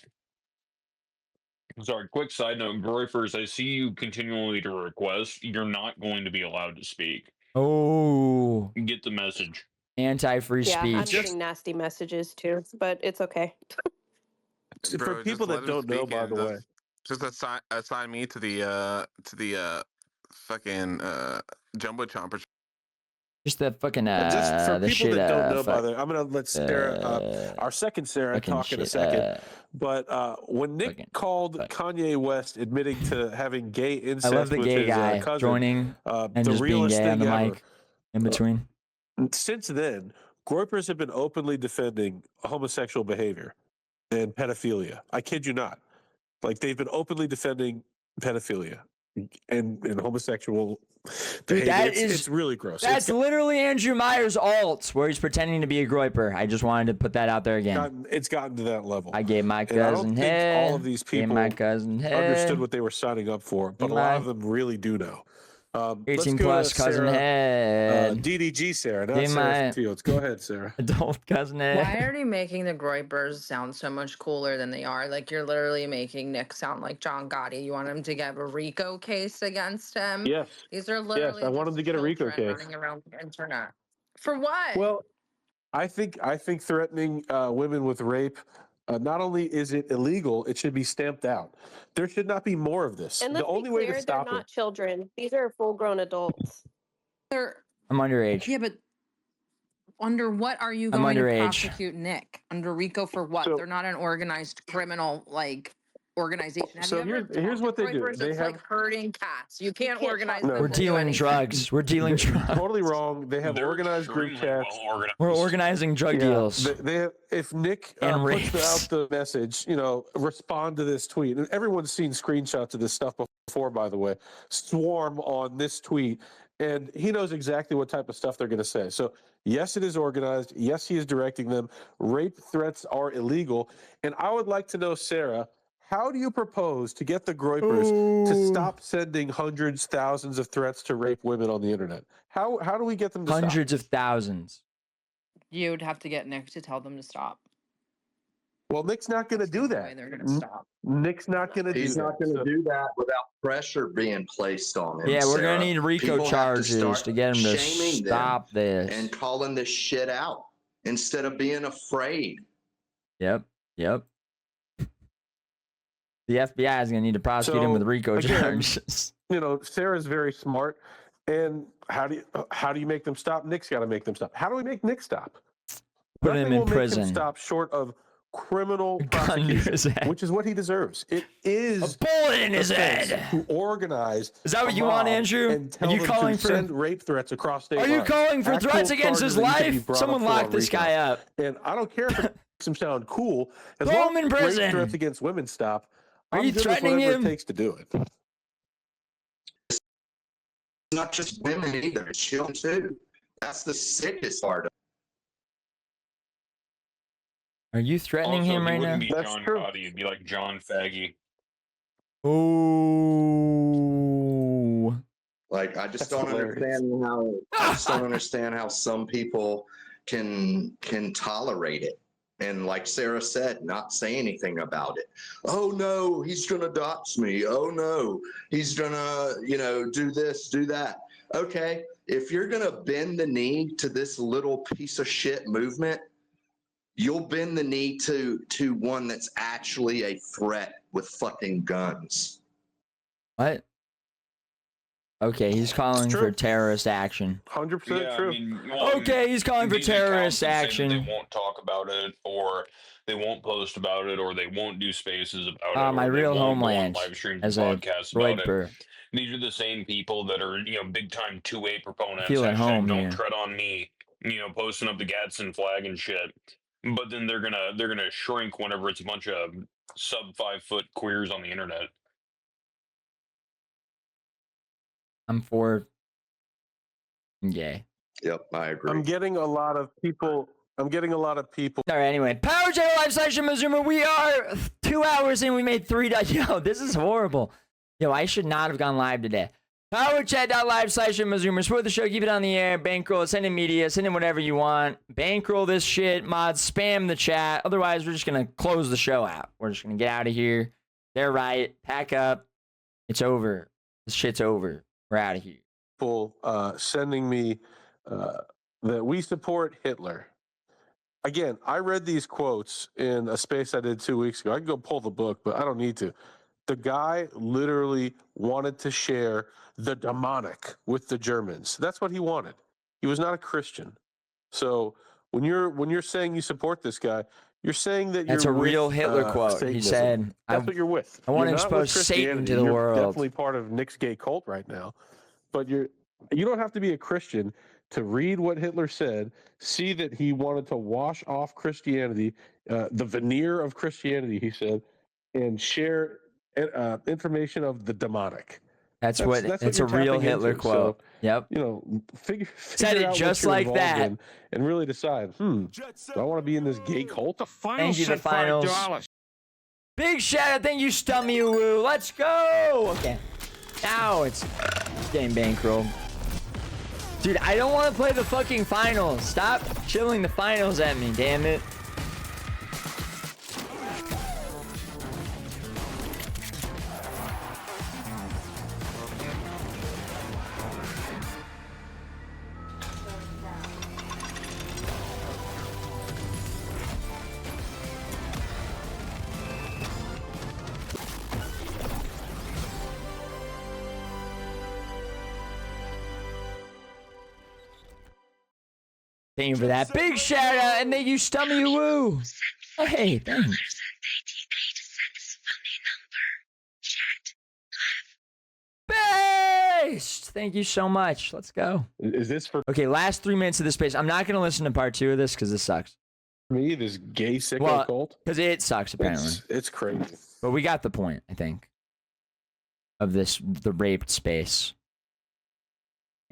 S3: Sorry, quick side note. Groypers, I see you continually to request. You're not going to be allowed to speak.
S1: Oh.
S3: Get the message.
S1: Anti-free
S2: Yeah, I'm
S1: speech.
S2: getting nasty messages too, but it's okay.
S6: For
S11: Bro,
S6: people
S11: just let
S6: that
S11: him
S6: don't know,
S11: speak
S6: by
S11: and
S6: the way,
S11: just assign me to the fucking jumbo chomper.
S1: Just the fucking
S6: just for
S1: the
S6: people
S1: shit
S6: that don't know, by
S1: fuck,
S6: the way, I'm gonna let Sarah, our second Sarah,
S1: fucking
S6: talk in a
S1: shit,
S6: second. But when Nick
S1: fucking-
S6: called Kanye West admitting to having gay
S1: I
S6: incest
S1: love the
S6: with
S1: gay
S6: his
S1: guy
S6: cousin,
S1: joining and
S6: the
S1: just being
S6: realest
S1: gay on
S6: thing
S1: the
S6: ever.
S1: mic in between.
S6: Since then, Groypers have been openly defending homosexual behavior and pedophilia. I kid you not. Like, they've been openly defending pedophilia and homosexual
S1: Dude,
S6: behavior. It's really gross.
S1: That's literally Andrew Meyer's alt, where he's pretending to be a Groyper. I just wanted to put that out there again.
S6: It's gotten to that level.
S1: I gave my
S6: And I don't
S1: cousin
S6: think
S1: head.
S6: all of these
S1: Gave
S6: people
S1: my cousin head.
S6: understood what they were signing up for, but a lot of them really do know. Let's
S1: 18
S6: go
S1: plus
S6: to
S1: cousin
S6: Sarah,
S1: head.
S6: DDG Sarah, not
S1: Give
S6: Sarah
S1: my-
S6: Fields. Go ahead, Sarah.
S1: Adult cousin head.
S13: Why are you making the Groypers sound so much cooler than they are? Like, you're literally making Nick sound like John Gotti. You want him to get a RICO case against him?
S6: Yes.
S13: These are literally
S6: I want him to get a RICO
S13: children
S6: case.
S13: running around the internet. For what?
S6: Well, I think threatening women with rape, not only is it illegal, it should be stamped out. There should not be more of this.
S2: And
S6: The
S2: let's be
S6: only way
S2: clear,
S6: to stop
S2: they're not
S6: it.
S2: children. These are full-grown adults.
S13: They're,
S1: I'm underage.
S13: yeah, but under what are you
S1: I'm
S13: going to
S1: underage.
S13: prosecute Nick? Under RICO for what?
S6: So-
S13: They're not an organized criminal, like, organization. Have
S6: So
S13: you ever
S6: here's what they do.
S13: Groypers?
S6: They
S13: It's
S6: have
S13: like herding cats. You can't
S2: can't
S13: organize
S2: talk
S13: them
S6: No.
S1: We're
S13: to do
S1: dealing
S13: anything.
S1: drugs. We're dealing drugs.
S6: totally wrong. They have
S3: They're
S6: organized group
S3: extremely
S6: chats.
S3: well organized.
S1: We're organizing drug deals.
S6: They have, if Nick
S1: And
S6: puts
S1: rapes.
S6: out the message, respond to this tweet. And everyone's seen screenshots of this stuff before, by the way. Swarm on this tweet. And he knows exactly what type of stuff they're going to say. So, yes, it is organized. Yes, he is directing them. Rape threats are illegal. And I would like to know, Sarah, How do you propose to get the Groypers to stop sending hundreds, thousands of threats to rape women on the internet? How do we get them to
S1: Hundreds
S6: stop?
S1: of thousands.
S13: You would have to get Nick to tell them to stop.
S6: Well, Nick's not going to do
S13: The way
S6: that.
S13: they're going to stop.
S6: Nick's not going to do that.
S12: He's not going to
S6: So-
S12: do that without pressure being placed on him.
S1: Yeah, we're
S12: Sarah.
S1: gonna need RICO
S12: People have to
S1: charges
S12: start
S1: to get him to
S12: shaming them
S1: stop this.
S12: and calling this shit out instead of being afraid.
S1: Yep. The FBI is gonna need to prosecute him with RICO
S6: again,
S1: charges.
S6: You know, Sarah's very smart. And how do you make them stop? Nick's got to make them stop. How do we make Nick stop?
S1: Put him
S6: Nothing
S1: in
S6: will make
S1: prison.
S6: stop short of criminal
S1: Gun to
S6: prosecution,
S1: his head.
S6: which is what he deserves. It is
S1: A bullet in
S6: the
S1: his
S6: feds
S1: head.
S6: who organize.
S1: Is that what
S6: a
S1: you want,
S6: mob
S1: Andrew?
S6: and tell
S1: Are you
S6: them
S1: calling
S6: to
S1: for
S6: send rape threats across state
S1: Are you
S6: lines.
S1: calling for
S6: Actual
S1: threats against his
S6: charges that can be
S1: life?
S6: brought
S1: Someone
S6: up for
S1: lock
S6: a
S1: this
S6: RICO.
S1: guy up.
S6: And I don't care if it makes him sound cool. As
S1: Throw
S6: long
S1: him in
S6: as
S1: prison.
S6: rape threats against women stop,
S1: Are
S6: I'm
S1: you
S6: good with
S1: threatening
S6: whatever
S1: him?
S6: it takes to do it.
S12: It's not just women either, it's children too. That's the sickest part of
S1: Are you threatening
S3: Also,
S1: him
S3: he
S1: right now?
S3: wouldn't be
S6: That's
S3: John
S6: true.
S3: Gotti. It'd be like John Faggy.
S1: Ooh.
S12: Like, I just
S6: That's
S12: don't
S6: hilarious.
S12: understand how some people can tolerate it. And like Sarah said, not say anything about it. Oh no, he's gonna dox me. Oh no, he's gonna, do this, do that. Okay, if you're gonna bend the knee to this little piece of shit movement, you'll bend the knee to one that's actually a threat with fucking guns.
S1: What? Okay, he's calling
S6: true.
S1: for terrorist action.
S6: 100%
S3: Yeah,
S6: true.
S3: I mean, well,
S1: Okay, he's calling for
S3: these accounts
S1: terrorist
S3: that say that
S1: action.
S3: They won't talk about it, or they won't post about it, or they won't do spaces about it.
S1: My
S3: or they
S1: real
S3: won't go on
S1: homeland
S3: live streams
S1: as
S3: and
S1: a
S3: podcasts about it.
S1: Groyper.
S3: These are the same people that are, big time 2A proponents.
S1: Feel at home
S3: don't
S1: here.
S3: tread on me. Posting up the Gadsden flag and shit. But then they're gonna shrink whenever it's a bunch of sub 5 foot queers on the internet.
S1: I'm for gay.
S12: Yep, I agree.
S6: I'm getting a lot of people.
S1: All right, anyway. Power Channel Live slash JimboZoomer. We are 2 hours in. We made 3. Yo, this is horrible. Yo, I should not have gone live today. Powerchat.live slash JimboZoomer. Support the show. Keep it on the air. Bankroll. Send in media. Send in whatever you want. Bankroll this shit. Mods. Spam the chat. Otherwise, we're just going to close the show out. We're just going to get out of here. They're right. Pack up. It's over. This shit's over. We're out of here.
S6: People sending me that we support Hitler. Again, I read these quotes in a space I did 2 weeks ago. I can go pull the book, but I don't need to. The guy literally wanted to share the demonic with the Germans. That's what he wanted. He was not a Christian. So when you're saying you support this guy, you're saying that
S1: That's
S6: you're
S1: a real
S6: with,
S1: Hitler quote. He
S6: Satanism.
S1: said,
S6: That's what you're with.
S1: I want to
S6: You're not with
S1: expose Satan to
S6: Christianity.
S1: the
S6: You're
S1: world.
S6: definitely part of Nick's gay cult right now. But you don't have to be a Christian to read what Hitler said, see that he wanted to wash off Christianity, the veneer of Christianity, he said, and share information of the demonic.
S1: That's
S6: what
S1: it's a
S6: you're
S1: real
S6: tapping
S1: Hitler
S6: into.
S1: quote.
S6: So,
S1: Yep.
S6: Figure
S1: Said it
S6: out what
S1: just
S6: you're
S1: like
S6: involved
S1: that.
S6: in and really decide, do I want to be in this gay cult?
S5: The final
S1: Thank you, the
S5: said
S1: finals.
S5: $5.
S1: Big shout out. Thank you, Stummy Woo. Let's go. Okay. Now it's getting bankroll. Dude, I don't want to play the fucking finals. Stop chilling the finals at me, damn it. Thank you for that. Big shout out. And thank you, Stummy Woo. Hey, thanks. Based. Thank you so much. Let's go.
S6: Is this for
S1: Okay, last 3 minutes of this space. I'm not going to listen to part 2 of this because this sucks.
S6: me, this gay sicko cult?
S1: Because it sucks, apparently.
S6: It's crazy.
S1: But we got the point, I think, of the raped space.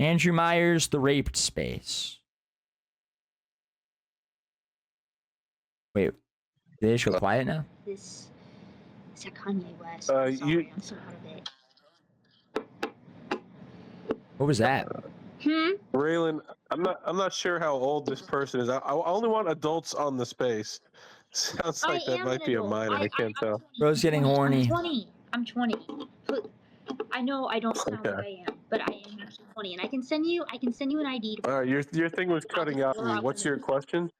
S1: Andrew Meyer's The Raped Space. Wait, did they just go quiet now?
S14: This Is that Kanye West?
S6: Sorry,
S14: I'm so out of it.
S1: What was that?
S6: Raylan, I'm not sure how old this person is. I only want adults on the space. Sounds like that might be a minor. I can't tell.
S1: Bro's getting horny.
S14: I'm 20. I know I don't sound like I am, but I am actually 20, and I can send you an ID.
S6: All right, your thing was cutting out me. What's your question?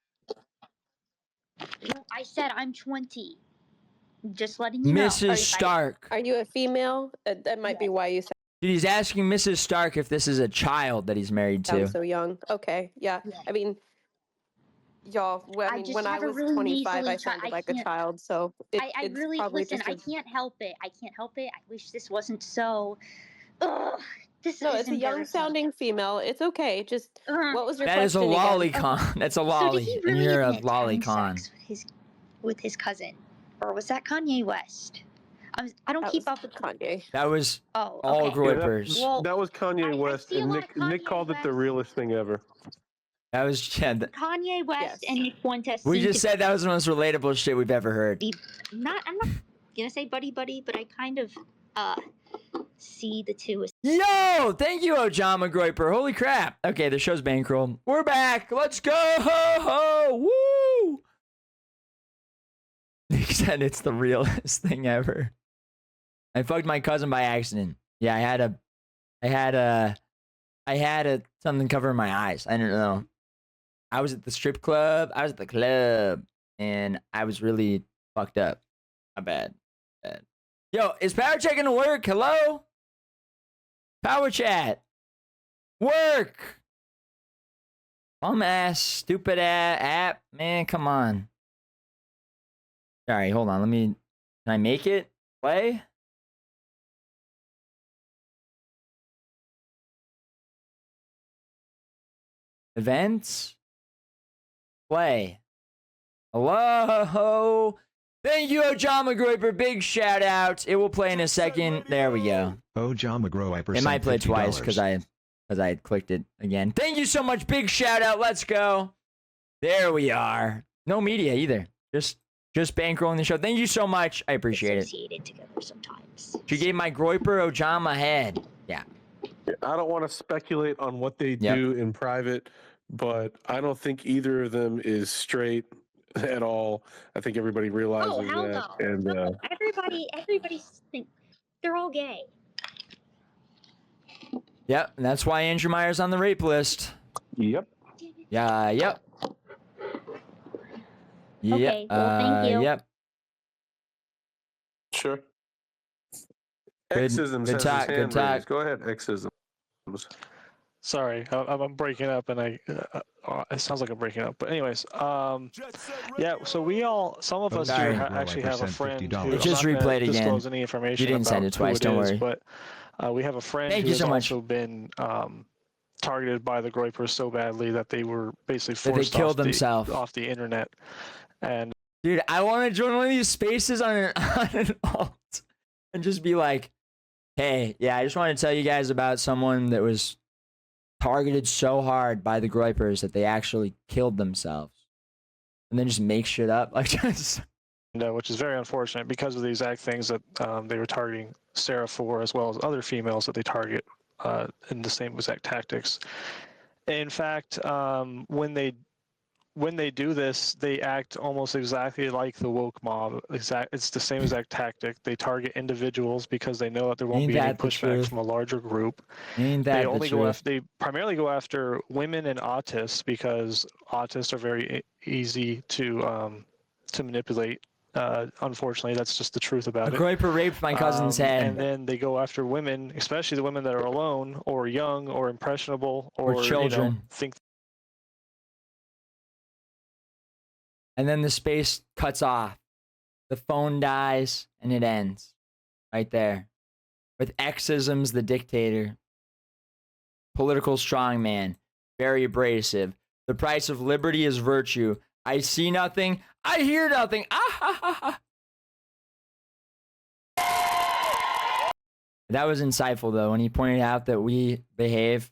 S14: No, I said I'm 20. Just letting you know.
S1: Mrs. Stark.
S2: Are you a female? That might be why you said
S1: Dude, he's asking Mrs. Stark if this is a child that he's married to.
S2: sound so young. Okay, yeah. I mean, y'all. When I was 25, I sounded like a child. So
S14: I really listen. I can't help it. I wish this wasn't so. Ugh. It's a
S2: young sounding female. It's okay. Just what was your
S1: That
S2: question?
S1: is a lolicon. That's a lolly.
S14: So did he really
S1: and you're a
S14: admit to having
S1: lolicon.
S14: sex with his cousin, or was that Kanye West? I don't keep up with
S2: Kanye.
S1: That was
S14: all
S1: Groypers.
S6: That was Kanye West, and Nick called it the realest thing ever.
S1: That was
S14: Kanye West and Nick Fuentes.
S1: We just said that was the most relatable shit we've ever heard.
S14: I'm not gonna say buddy, but I kind of see the two as.
S1: Yo, thank you, Ojama Groyper. Holy crap. Okay, the show's bankrolled. We're back. Let's go. Ho, ho. Woo. Nick said it's the realest thing ever. I fucked my cousin by accident. Yeah, I had something covering my eyes. I don't know. I was at the strip club. I was at the club, and I was really fucked up. My bad. Yo, is Power Chat gonna work? Hello? Power Chat. Work. Bum ass, stupid ass app. Man, come on. Sorry, hold on. Can I make it play? Events? Play. Hello? Thank you, Ojama Groyper. Big shout out. It will play in a second. There we go.
S15: Ojama Groyper.
S1: It might play twice because I had clicked it again. Thank you so much. Big shout out. Let's go. There we are. No media either. Just bankrolling the show. Thank you so much. I appreciate it.
S14: Together sometimes.
S1: She gave my Groyper Ojama head. Yeah.
S6: I don't want to speculate on what they do in private, but I don't think either of them is straight at all. I think everybody realizes that.
S14: No.
S6: And
S14: no, everybody think they're all gay.
S1: Yep, and that's why Andrew Meyer's on the rape list.
S6: Yep.
S1: Yeah, yep.
S14: Okay, well, thank you.
S1: Yep.
S6: Sure.
S1: Good
S6: Exisms
S1: talk, good talk.
S6: Go ahead, Exisms.
S16: Sorry, I'm breaking up, and it sounds like I'm breaking up. But anyways, yeah. So some of us here actually have a friend who
S1: it just replayed again.
S16: Disclose any information.
S1: You didn't send it twice. Don't worry.
S16: But we have a friend who has also been targeted by the Groypers so badly that they were basically forced off the internet. And
S1: dude, I want to join one of these spaces on an alt and just be like, hey, yeah, I just want to tell you guys about someone that was targeted so hard by the Groypers that they actually killed themselves, and then just make shit up like just.
S16: Which is very unfortunate because of the exact things that they were targeting Sarah for, as well as other females that they target in the same exact tactics. In fact, when they do this, they act almost exactly like the woke mob. It's the same exact tactic. They target individuals because they know that there won't be any pushback from a larger group. They primarily go after women and autists because autists are very easy to manipulate. Unfortunately, that's just the truth about it.
S1: Groyper raped my cousin's head.
S16: And then they go after women, especially the women that are alone or young or impressionable or
S1: children.
S16: Think.
S1: And then the space cuts off. The phone dies, and it ends. Right there. With Exisms, the dictator. Political strongman. Very abrasive. The price of liberty is virtue. I see nothing. I hear nothing. Ah, ha, ha, ha. That was insightful, though, when he pointed out that we behave